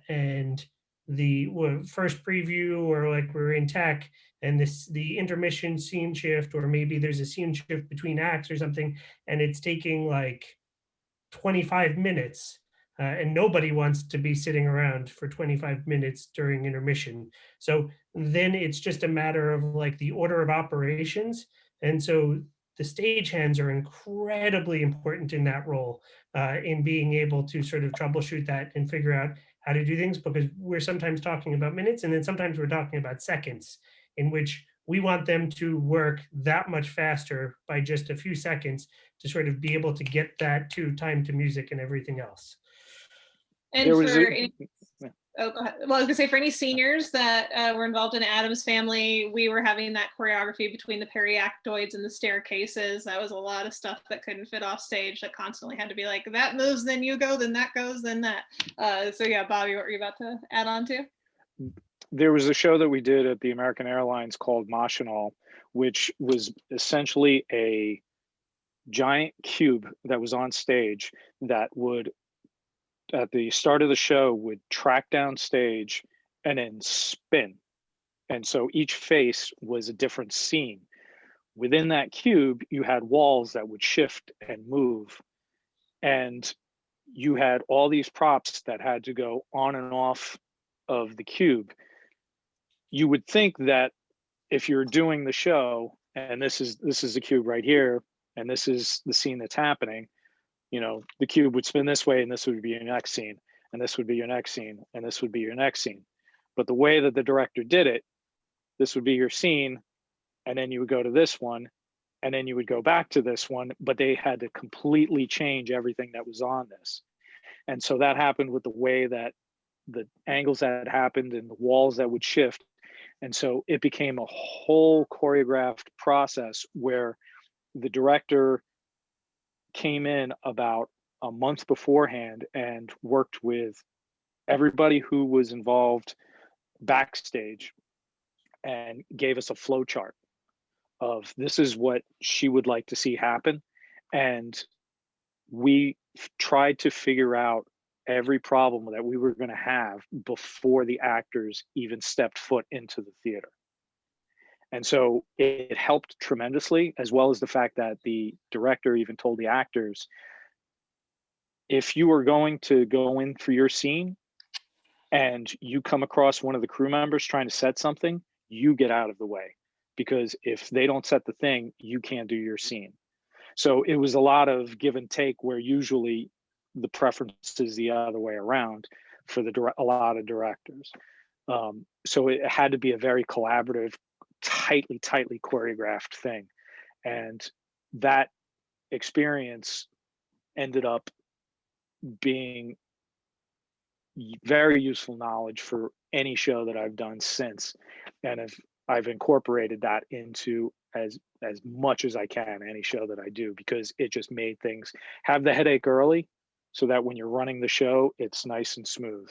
and the first preview, or like we're in tech and the intermission scene shift, or maybe there's a scene shift between acts or something, and it's taking like 25 minutes, and nobody wants to be sitting around for 25 minutes during intermission. So then it's just a matter of like the order of operations. And so the stagehands are incredibly important in that role, in being able to sort of troubleshoot that and figure out how to do things, because we're sometimes talking about minutes, and then sometimes we're talking about seconds, in which we want them to work that much faster by just a few seconds to sort of be able to get that to time to music and everything else. And go ahead. Well, I was gonna say, for any seniors that were involved in Addams Family, we were having that choreography between the periactoids and the staircases. That was a lot of stuff that couldn't fit off stage, that constantly had to be like, that moves, then you go, then that goes, then that. So yeah, Bobby, what were you about to add on to? There was a show that we did at the American Airlines called Machinal, which was essentially a giant cube that was on stage that would, at the start of the show, would track down stage and then spin. And so each face was a different scene. Within that cube, you had walls that would shift and move. And you had all these props that had to go on and off of the cube. You would think that if you're doing the show, and this is the cube right here, and this is the scene that's happening, the cube would spin this way, and this would be your next scene, and this would be your next scene, and this would be your next scene. But the way that the director did it, this would be your scene, and then you would go to this one, and then you would go back to this one, but they had to completely change everything that was on this. And so that happened with the way that the angles that happened and the walls that would shift. And so it became a whole choreographed process where the director came in about a month beforehand and worked with everybody who was involved backstage and gave us a flow chart of, this is what she would like to see happen. And we tried to figure out every problem that we were going to have before the actors even stepped foot into the theater. And so it helped tremendously, as well as the fact that the director even told the actors, if you are going to go in for your scene and you come across one of the crew members trying to set something, you get out of the way, because if they don't set the thing, you can't do your scene. So it was a lot of give and take, where usually the preference is the other way around for a lot of directors. So it had to be a very collaborative, tightly choreographed thing. And that experience ended up being very useful knowledge for any show that I've done since, and I've incorporated that into as much as I can any show that I do, because it just made things have the headache early, so that when you're running the show, it's nice and smooth.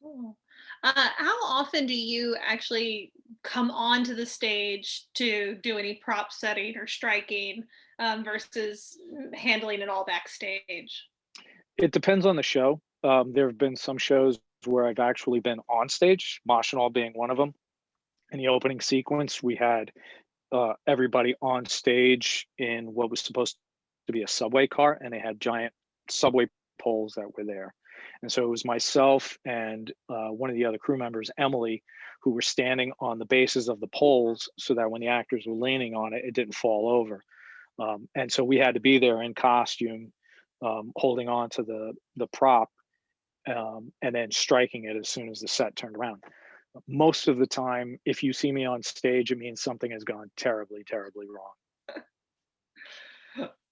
Cool. How often do you actually come onto the stage to do any prop setting or striking versus handling it all backstage? It depends on the show. There have been some shows where I've actually been on stage, Mashinal being one of them. In the opening sequence, we had everybody on stage in what was supposed to be a subway car, and they had giant subway poles that were there. And so it was myself and one of the other crew members, Emily, who were standing on the bases of the poles so that when the actors were leaning on it, it didn't fall over. And so we had to be there in costume, holding on to the prop, and then striking it as soon as the set turned around. Most of the time, if you see me on stage, it means something has gone terribly, terribly wrong.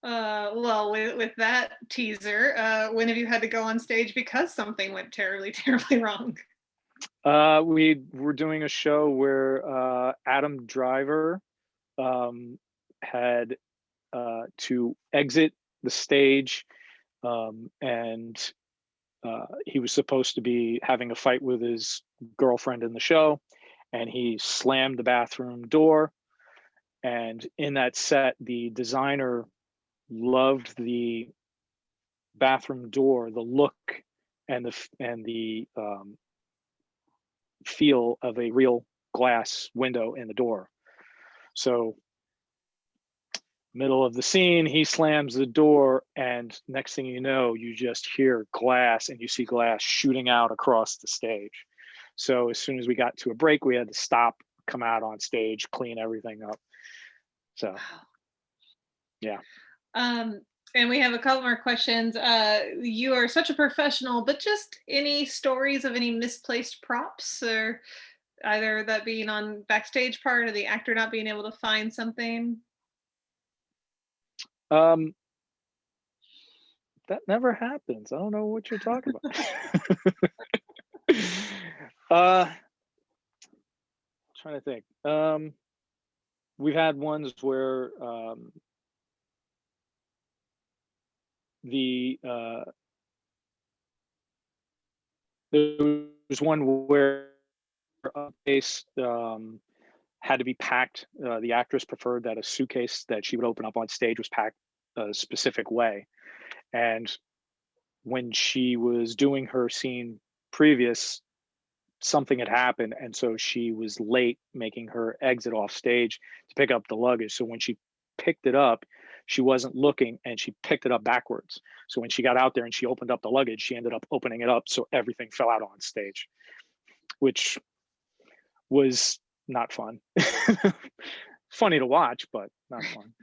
Well, with that teaser, when have you had to go on stage because something went terribly, terribly wrong? We were doing a show where Adam Driver had to exit the stage, and he was supposed to be having a fight with his girlfriend in the show, and he slammed the bathroom door. And in that set, the designer loved the bathroom door, the look and the feel of a real glass window in the door. So middle of the scene, he slams the door, and next thing you know, you just hear glass, and you see glass shooting out across the stage. So as soon as we got to a break, we had to stop, come out on stage, clean everything up. So yeah. And we have a couple more questions. You are such a professional, but just any stories of any misplaced props, or either that being on backstage part or the actor not being able to find something? That never happens. I don't know what you're talking about. Trying to think. We've had ones where there was one where a case had to be packed. The actress preferred that a suitcase that she would open up on stage was packed a specific way. And when she was doing her scene previous, something had happened. And so she was late making her exit off stage to pick up the luggage. So when she picked it up, she wasn't looking, and she picked it up backwards. So when she got out there and she opened up the luggage, she ended up opening it up so everything fell out on stage, which was not fun. Funny to watch, but not fun.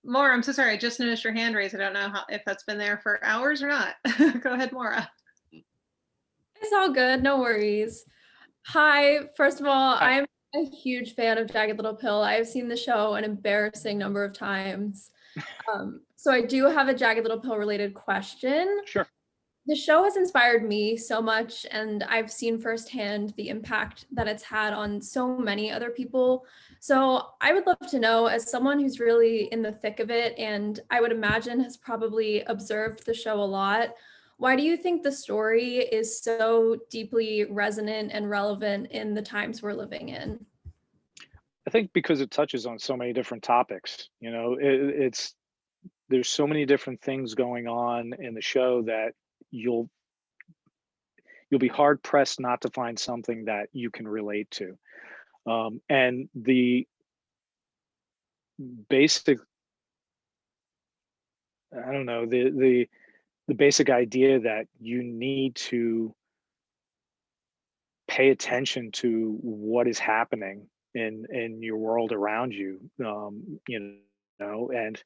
Maura, I'm so sorry. I just noticed your hand raised. I don't know if that's been there for hours or not. Go ahead, Maura. It's all good, no worries. Hi, first of all, Hi. I'm a huge fan of Jagged Little Pill. I've seen the show an embarrassing number of times. So I do have a Jagged Little Pill related question. Sure. The show has inspired me so much, and I've seen firsthand the impact that it's had on so many other people. So I would love to know, as someone who's really in the thick of it, and I would imagine has probably observed the show a lot, why do you think the story is so deeply resonant and relevant in the times we're living in? I think because it touches on so many different topics. You know, there's so many different things going on in the show that you'll be hard pressed not to find something that you can relate to. And the basic, I don't know, the basic idea that you need to pay attention to what is happening in your world around you, you know, and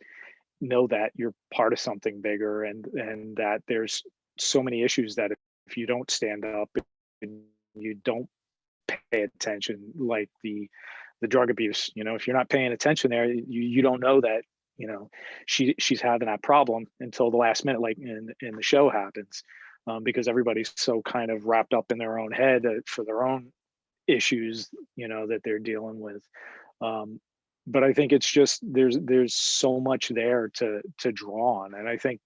know that you're part of something bigger, and that there's so many issues that if you don't stand up and you don't pay attention, like the drug abuse, you know, if you're not paying attention there, you don't know that, you know, she's having that problem until the last minute, like in the show happens. because everybody's so kind of wrapped up in their own head for their own issues, that they're dealing with. But I think it's just there's so much there to draw on, and I think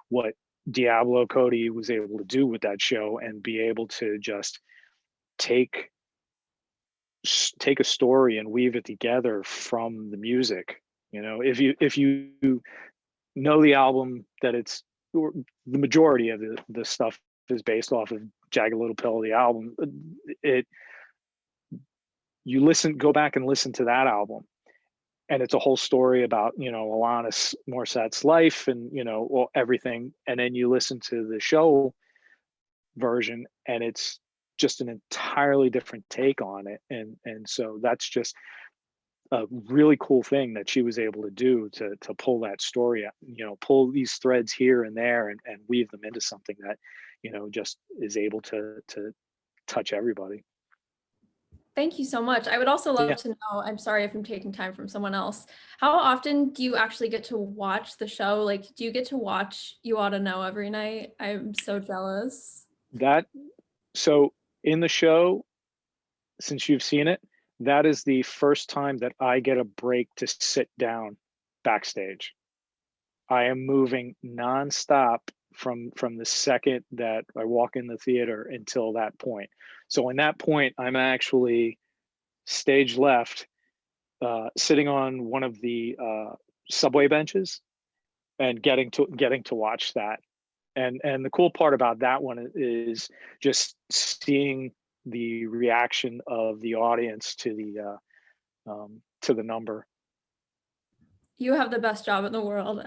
what Diablo Cody was able to do with that show and be able to just take a story and weave it together from the music. If you know the album, that it's the majority of the stuff is based off of Jagged Little Pill, the album. Go back and listen to that album, and it's a whole story about Alanis Morissette's life and everything, and then you listen to the show version and it's just an entirely different take on it, and so that's just a really cool thing that she was able to do to pull that story out, pull these threads here and there and weave them into something that just is able to touch everybody. Thank you so much. I would also love to know, I'm sorry if I'm taking time from someone else, how often do you actually get to watch the show? Like, do you get to watch You Ought to Know every night? I'm so jealous. So in the show, since you've seen it, that is the first time that I get a break to sit down backstage. I am moving nonstop from the second that I walk in the theater until that point. So in that point, I'm actually stage left, sitting on one of the subway benches and getting to watch that. And the cool part about that one is just seeing the reaction of the audience to the number. You have the best job in the world.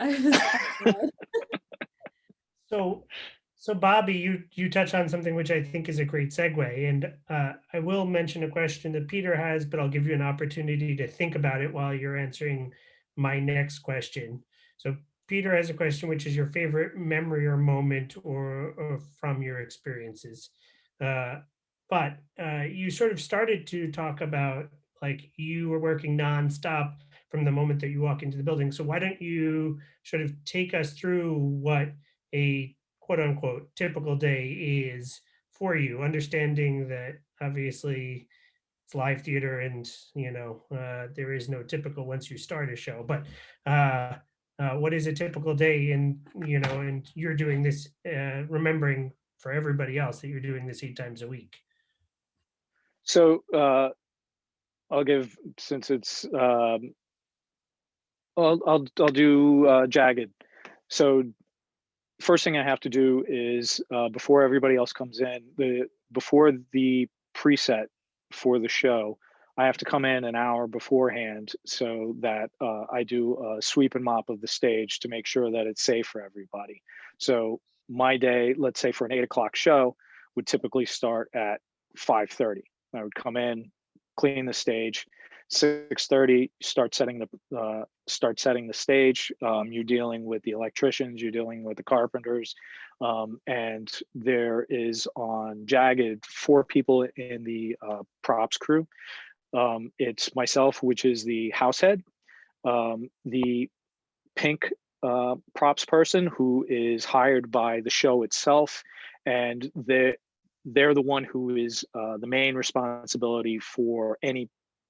So Bobby, you touch on something which I think is a great segue, and I will mention a question that Peter has, but I'll give you an opportunity to think about it while you're answering my next question. So Peter has a question, which is your favorite memory or moment or from your experiences. But you sort of started to talk about, like, you were working nonstop from the moment that you walk into the building. So why don't you sort of take us through what a quote unquote typical day is for you, understanding that obviously it's live theater and there is no typical once you start a show, but what is a typical day? And and you're doing this, remembering for everybody else that you're doing this 8 times a week. So I'll give, since it's I'll do Jagged. So first thing I have to do is before everybody else comes in, before the preset for the show, I have to come in an hour beforehand so that I do a sweep and mop of the stage to make sure that it's safe for everybody. So my day, let's say for an 8 o'clock show, would typically start at 5:30. I would come in, clean the stage. 6:30, start setting the stage. You're dealing with the electricians, you're dealing with the carpenters, and there is on Jagged 4 people in the props crew. It's myself, which is the house head, the pink props person who is hired by the show itself, and they're the one who is the main responsibility for any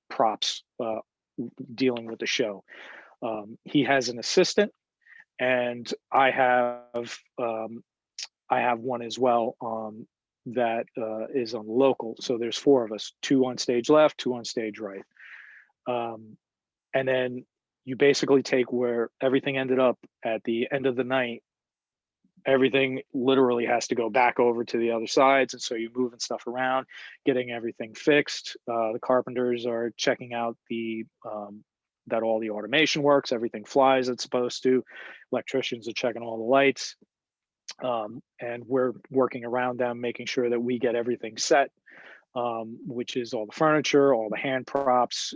props dealing with the show. He has an assistant, and I have one as well that is on local. So there's 4 of us, 2 on stage left, 2 on stage right. And then you basically take where everything ended up at the end of the night. Everything literally has to go back over to the other sides, and so you're moving stuff around, getting everything fixed. The carpenters are checking out that all the automation works, everything flies it's supposed to. Electricians are checking all the lights, and we're working around them, making sure that we get everything set, which is all the furniture, all the hand props,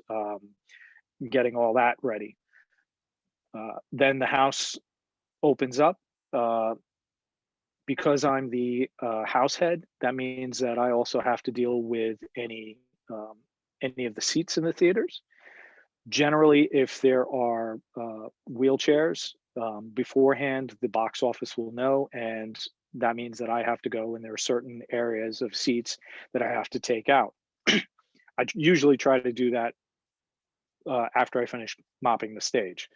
getting all that ready. Then the house opens up. Because I'm the house head, that means that I also have to deal with any of the seats in the theaters. Generally, if there are wheelchairs, beforehand, the box office will know, and that means that I have to go, and there are certain areas of seats that I have to take out. I usually try to do that after I finish mopping the stage.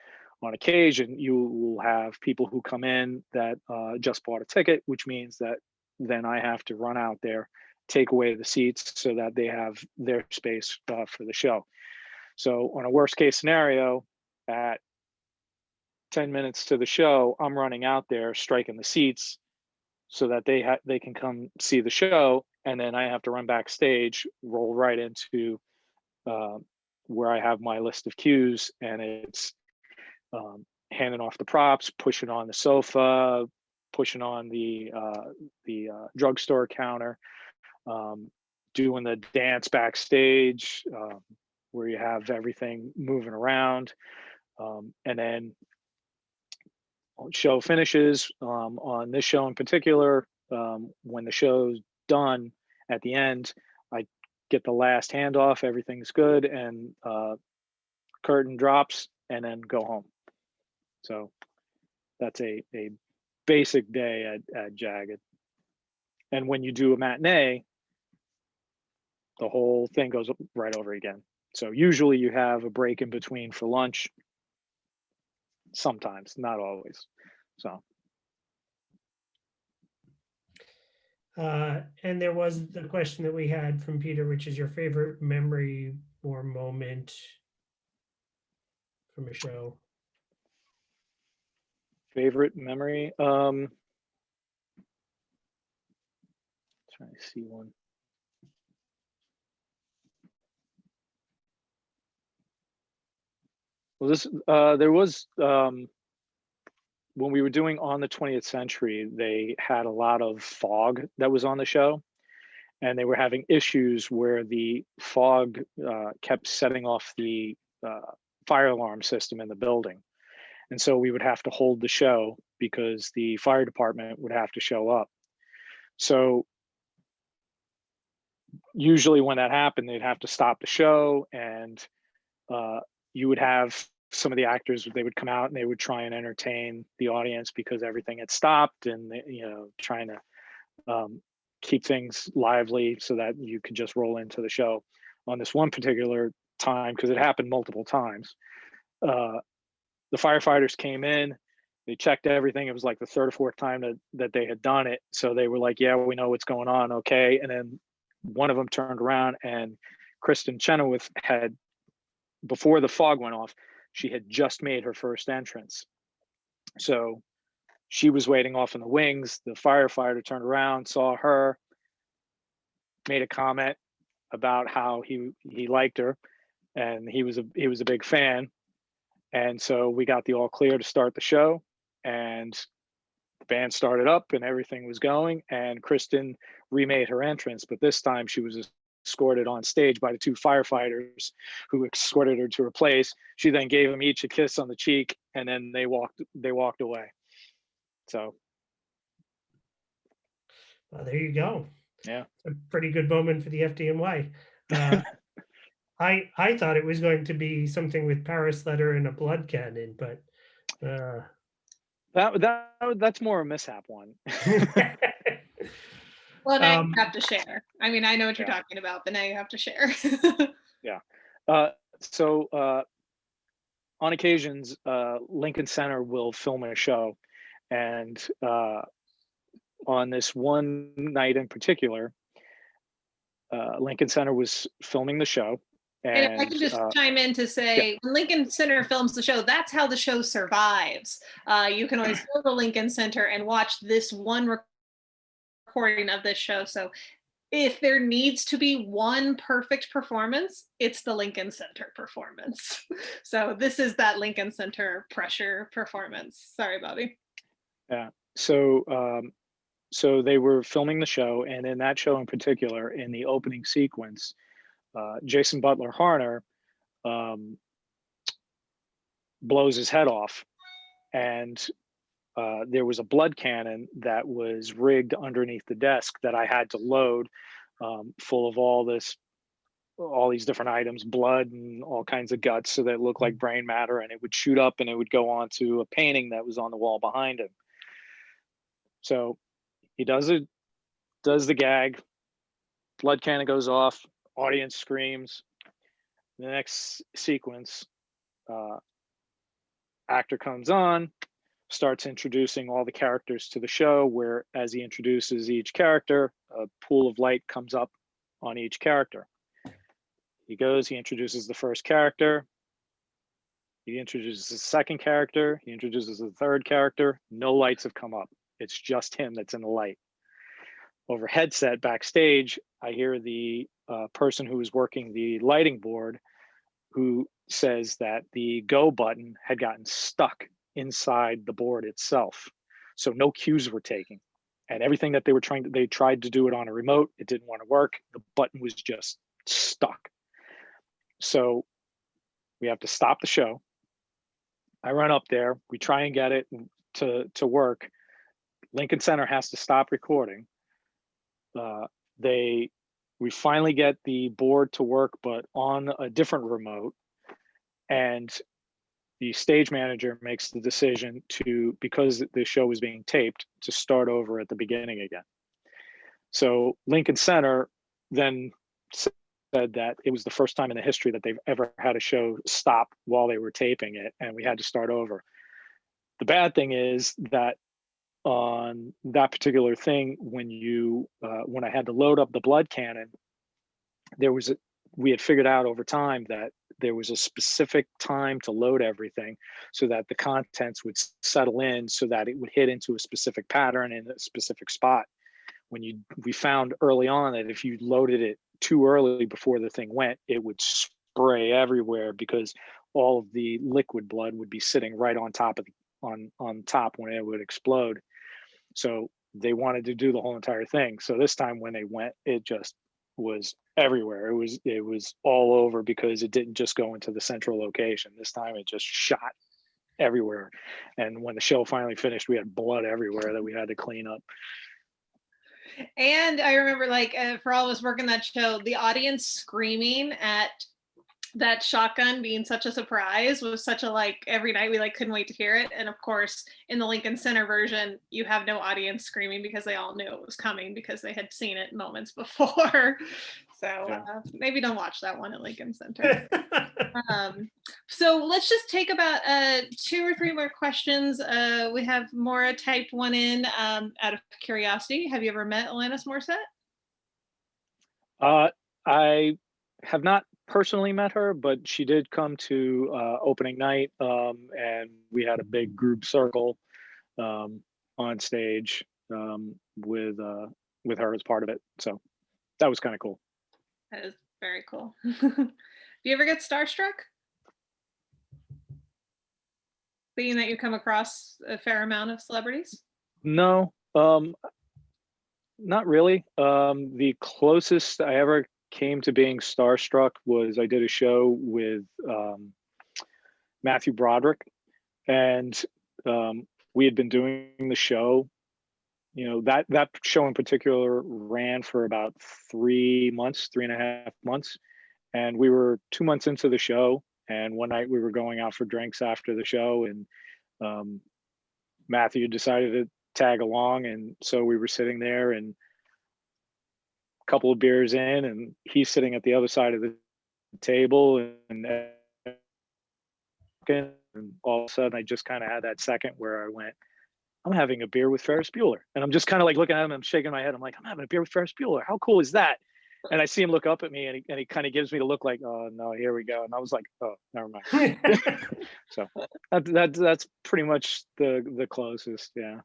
On occasion, you will have people who come in that just bought a ticket, which means that then I have to run out there, take away the seats so that they have their space for the show. So on a worst case scenario, at 10 minutes to the show, I'm running out there, striking the seats so that they can come see the show, and then I have to run backstage, roll right into where I have my list of cues, and it's handing off the props, pushing on the sofa, pushing on the drugstore counter, doing the dance backstage, where you have everything moving around, and then show finishes. On this show in particular, when the show's done at the end, I get the last handoff, everything's good, and curtain drops, and then go home. So that's a basic day at Jagged. And when you do a matinee, the whole thing goes right over again. So usually you have a break in between for lunch. Sometimes, not always. So. And there was the question that we had from Peter, which is your favorite memory or moment from a show? Favorite memory? Trying to see one. Well, there was, when we were doing On the 20th Century, they had a lot of fog that was on the show, and they were having issues where the fog kept setting off the fire alarm system in the building. And so we would have to hold the show because the fire department would have to show up. So usually when that happened, they'd have to stop the show, and you would have some of the actors, they would come out and they would try and entertain the audience because everything had stopped, and trying to keep things lively so that you could just roll into the show. On this one particular time, because it happened multiple times, the firefighters came in, they checked everything. It was like the third or fourth time that they had done it. So they were like, yeah, we know what's going on. Okay. And then one of them turned around, and Kristin Chenoweth had, before the fog went off, she had just made her first entrance. So she was waiting off in the wings. The firefighter turned around, saw her, made a comment about how he liked her, and he was a big fan. And so we got the all clear to start the show, and the band started up and everything was going, and Kristin remade her entrance, but this time she was escorted on stage by the two firefighters who escorted her to her place. She then gave them each a kiss on the cheek, and then they walked away. So well, there you go. Yeah, a pretty good moment for the FDNY. I thought it was going to be something with Paris letter and a blood cannon, but that's more a mishap one. Well, now you have to share. I mean, I know what you're talking about, but now you have to share. Yeah. So on occasions, Lincoln Center will film a show, and on this one night in particular, Lincoln Center was filming the show. And if I could just chime in to say, when Lincoln Center films the show, that's how the show survives. You can always go to Lincoln Center and watch this one recording of this show. So if there needs to be one perfect performance, it's the Lincoln Center performance. So this is that Lincoln Center pressure performance. Sorry, Bobby. Yeah. So they were filming the show, and in that show in particular, in the opening sequence, Jason Butler Harner blows his head off, and there was a blood cannon that was rigged underneath the desk that I had to load, full of all these different items, blood and all kinds of guts, so that it looked like brain matter, and it would shoot up and it would go onto a painting that was on the wall behind him. So He does the gag, blood cannon goes off, audience screams. The next sequence, actor comes on, starts introducing all the characters to the show, where as he introduces each character, a pool of light comes up on each character. He introduces the first character, he introduces the second character, he introduces the third character, no lights have come up. It's just him that's in the light. Over headset backstage, I hear the person who was working the lighting board who says that the go button had gotten stuck inside the board itself. So no cues were taking. And everything that they tried to do it on a remote, it didn't want to work. The button was just stuck. So we have to stop the show. I run up there, we try and get it to work. Lincoln Center has to stop recording. We finally get the board to work, but on a different remote. And the stage manager makes the decision because the show was being taped, to start over at the beginning again. So Lincoln Center then said that it was the first time in the history that they've ever had a show stop while they were taping it, and we had to start over. The bad thing is that on that particular thing, when I had to load up the blood cannon, we had figured out over time that there was a specific time to load everything so that the contents would settle in, so that it would hit into a specific pattern in a specific spot. We found early on that if you loaded it too early before the thing went, it would spray everywhere, because all of the liquid blood would be sitting right on top on top when it would explode. So they wanted to do the whole entire thing. So this time when they went, it just was everywhere. It was all over, because it didn't just go into the central location. This time it just shot everywhere. And when the show finally finished, we had blood everywhere that we had to clean up. And I remember, for all of us working that show, the audience screaming at that shotgun being such a surprise was such a every night we couldn't wait to hear it. And of course, in the Lincoln Center version, you have no audience screaming, because they all knew it was coming, because they had seen it moments before. So maybe don't watch that one at Lincoln Center. So let's just take about 2 or 3 more questions. We have Maura typed one in out of curiosity. Have you ever met Alanis Morissette? I have not personally met her, but she did come to opening night, and we had a big group circle on stage with her as part of it. So that was kind of cool. That is very cool. Do you ever get starstruck? Being that you come across a fair amount of celebrities? No, not really. The closest I ever came to being starstruck was I did a show with Matthew Broderick, and we had been doing the show. That show in particular ran for about 3.5 months, and we were 2 months into the show. And one night we were going out for drinks after the show, and Matthew decided to tag along, and so we were sitting there, and a couple of beers in, and he's sitting at the other side of the table, and all of a sudden I just kind of had that second where I went, I'm having a beer with Ferris Bueller. And I'm just kind of looking at him, I'm shaking my head, I'm like, I'm having a beer with Ferris Bueller. How cool is that? And I see him look up at me, and he kind of gives me the look like, oh no, here we go. And I was like, oh, never mind. So that's pretty much the closest. Yeah.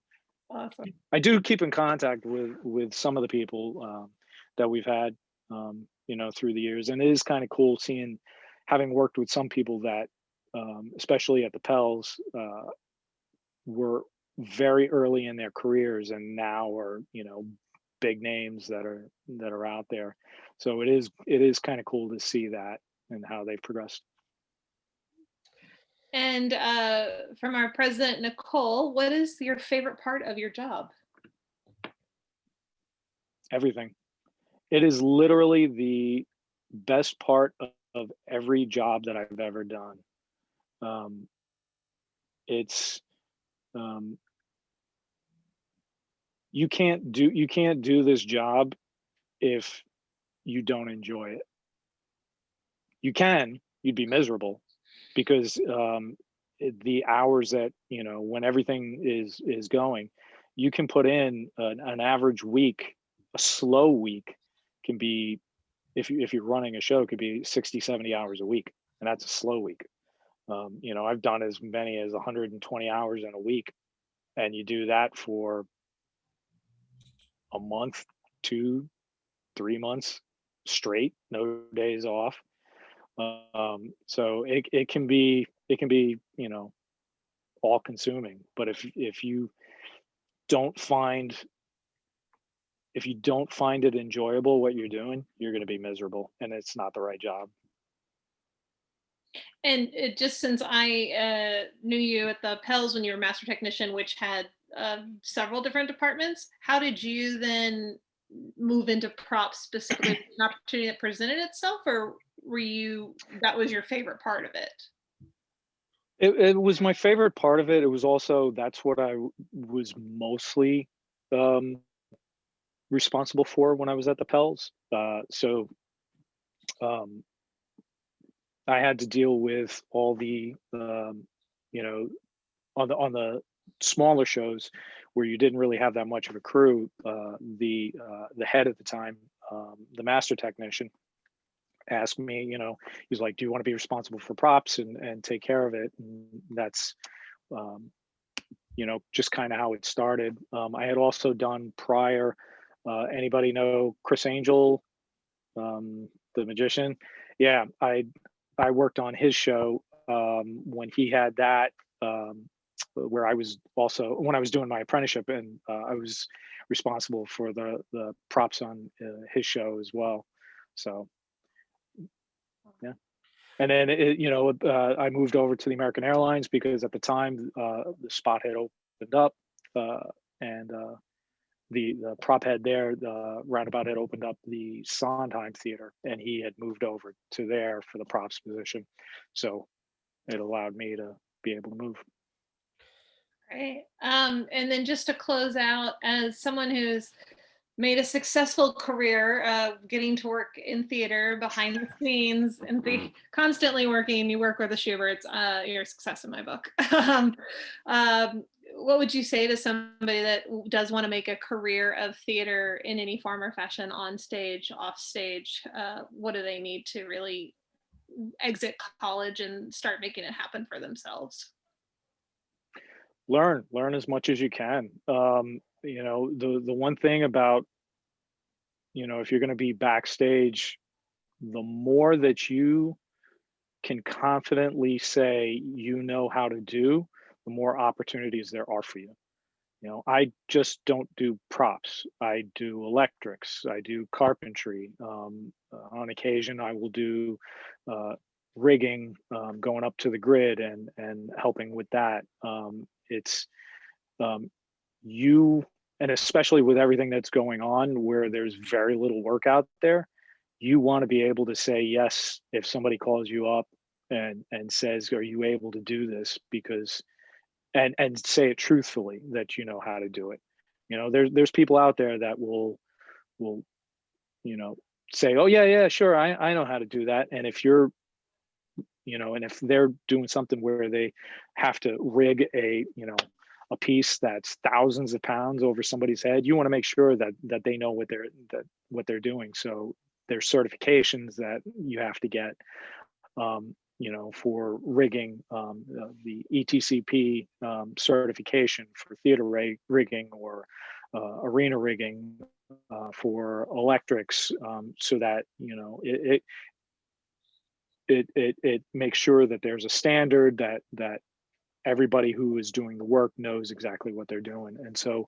Awesome. I do keep in contact with some of the people that we've had, through the years. And it is kind of cool having worked with some people that, especially at the Pels, were very early in their careers, and now are, big names that are out there. So it is kind of cool to see that and how they've progressed. And from our president, Nicole, what is your favorite part of your job? Everything. It is literally the best part of every job that I've ever done. It's you can't do this job if you don't enjoy it. You'd be miserable, because the hours that, when everything is going, you can put in an average week. A slow week can be, if you're running a show, could be 60, 70 hours a week, and that's a slow week. I've done as many as 120 hours in a week, and you do that for a month, 2, 3 months straight, no days off. So it can be all consuming. But if you don't find it enjoyable what you're doing, you're going to be miserable, and it's not the right job. And just since I knew you at the Pels when you were master technician, which had several different departments, how did you then move into props specifically? An opportunity that presented itself, or that was your favorite part of it? It was my favorite part of it. It was also, that's what I was mostly responsible for when I was at the Pels. So I had to deal with all the, on the smaller shows where you didn't really have that much of a crew. The head at the time, the master technician, asked me, he's like, do you want to be responsible for props and take care of it? And that's, just kind of how it started. I had also done prior, anybody know Chris Angel, the magician? Yeah, I worked on his show when he had that, where I was also, when I was doing my apprenticeship, and I was responsible for the props on his show as well. So, yeah. And then, I moved over to the American Airlines because at the time the spot had opened up, and the prop head there, the roundabout, had opened up the Sondheim Theater, and he had moved over to there for the props position. So it allowed me to be able to move. Great. And then just to close out, as someone who's made a successful career getting to work in theater behind the scenes and constantly working, you work with the Schuberts, you're a success in my book. What would you say to somebody that does want to make a career of theater in any form or fashion, on stage, off stage? What do they need to really exit college and start making it happen for themselves? Learn as much as you can. The one thing about, if you're going to be backstage, the more that you can confidently say how to do, the more opportunities there are for you. I just don't do props. I do electrics. I do carpentry. On occasion, I will do rigging, going up to the grid and helping with that. It's and especially with everything that's going on, where there's very little work out there, you want to be able to say yes if somebody calls you up and says, are you able to do this? Because and say it truthfully that you know how to do it. There's people out there that will say, oh yeah, sure, I know how to do that. And if you're and if they're doing something where they have to rig a piece that's thousands of pounds over somebody's head, you want to make sure that they know what they're doing. So there's certifications that you have to get, for rigging, the ETCP certification for theater rigging, or arena rigging for electrics, so that it makes sure that there's a standard that everybody who is doing the work knows exactly what they're doing. And so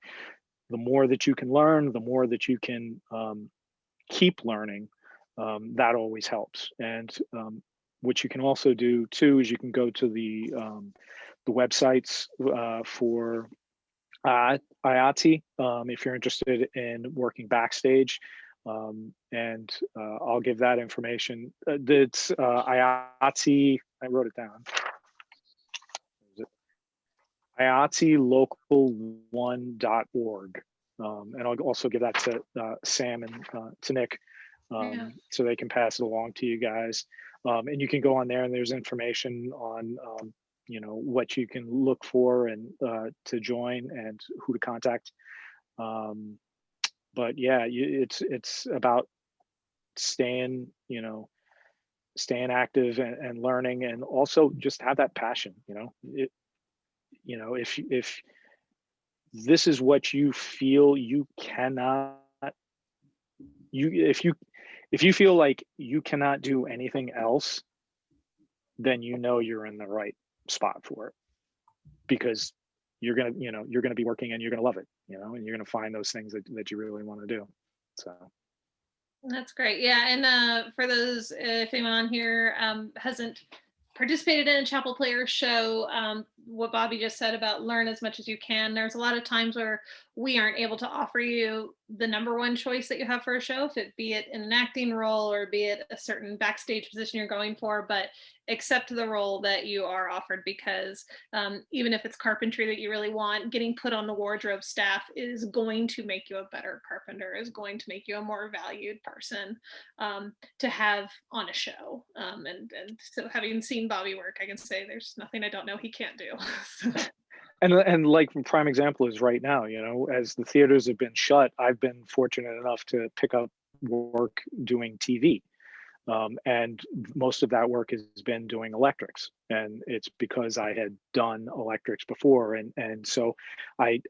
the more that you can learn, the more that you can keep learning, that always helps. And what you can also do too is you can go to the websites for IATI if you're interested in working backstage, and I'll give that information. It's IATI. I wrote it down. IATIlocal1.org. And I'll also give that to Sam and to Nick, Yeah. so they can pass it along to you guys. And you can go on there, and there's information on what you can look for and to join and who to contact. But yeah, it's about staying active and learning, and also just have that passion. If this is what you feel, you cannot, if you feel like you cannot do anything else, then you're in the right spot for it, because you're gonna be working and you're gonna love it, and you're gonna find those things that you really want to do. So That's great. Yeah, and for those, if anyone on here hasn't participated in a Chappell Players show, what Bobby just said about learn as much as you can. There's a lot of times where we aren't able to offer you the number one choice that you have for a show, if it be it in an acting role or be it a certain backstage position you're going for, but accept the role that you are offered, because even if it's carpentry that you really want, getting put on the wardrobe staff is going to make you a better carpenter, is going to make you a more valued person to have on a show. And so having seen Bobby work, I can say there's nothing I don't know he can't do. and like prime example is right now, as the theaters have been shut, I've been fortunate enough to pick up work doing TV. And most of that work has been doing electrics, and it's because I had done electrics before, and so I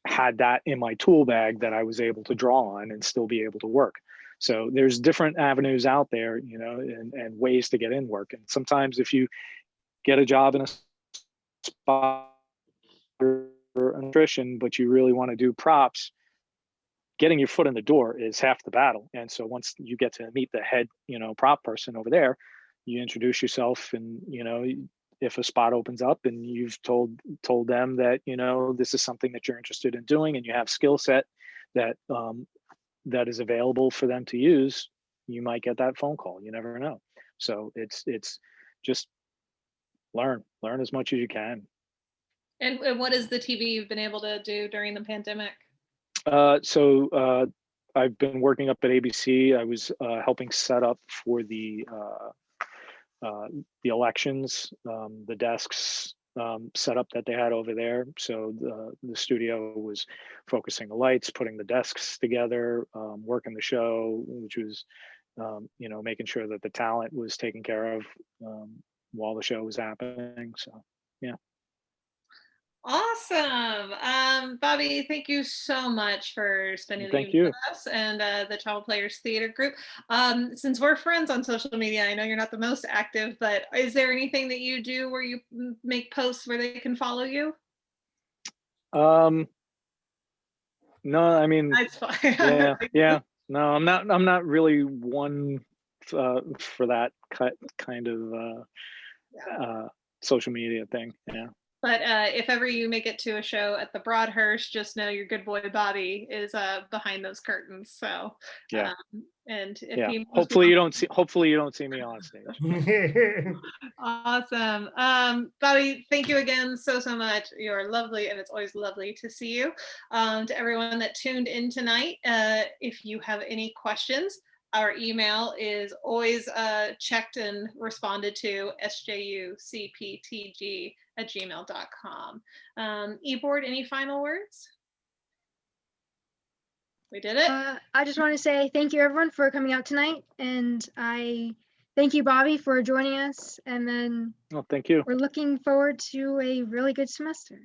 had that in my tool bag that I was able to draw on and still be able to work. So there's different avenues out there, and ways to get in work. And sometimes if you get a job in a spot for nutrition, but you really want to do props, getting your foot in the door is half the battle. And so once you get to meet the head, prop person over there, you introduce yourself, and, if a spot opens up and you've told them that, this is something that you're interested in doing, and you have skill set that is available for them to use, you might get that phone call. You never know. So it's just learn as much as you can. And what is the TV you've been able to do during the pandemic? So I've been working up at ABC. I was helping set up for the elections, the desks set up that they had over there. So the studio was focusing the lights, putting the desks together, working the show, which was making sure that the talent was taken care of while the show was happening. So yeah. Awesome. Bobby, thank you so much for spending the evening with us and the Chappell Players Theater Group. Since we're friends on social media, I know you're not the most active, but is there anything that you do where you make posts where they can follow you? No, I mean, that's fine. yeah. No, I'm not really one for that kind of social media thing. Yeah. But if ever you make it to a show at the Broadhurst, just know your good boy Bobby is behind those curtains. So yeah, and if yeah. he Hopefully you don't see me on stage. Awesome. Bobby, thank you again so much. You're lovely, and it's always lovely to see you. To everyone that tuned in tonight, if you have any questions, our email is always checked and responded to, sjucptg@gmail.com. eBoard, any final words? We did it. I just want to say thank you everyone for coming out tonight, and I thank you Bobby for joining us, and then thank you. We're looking forward to a really good semester.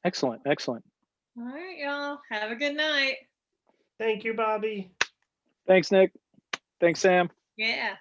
Excellent. All right, y'all, have a good night. Thank you, Bobby. Thanks, Nick. Thanks, Sam. Yeah.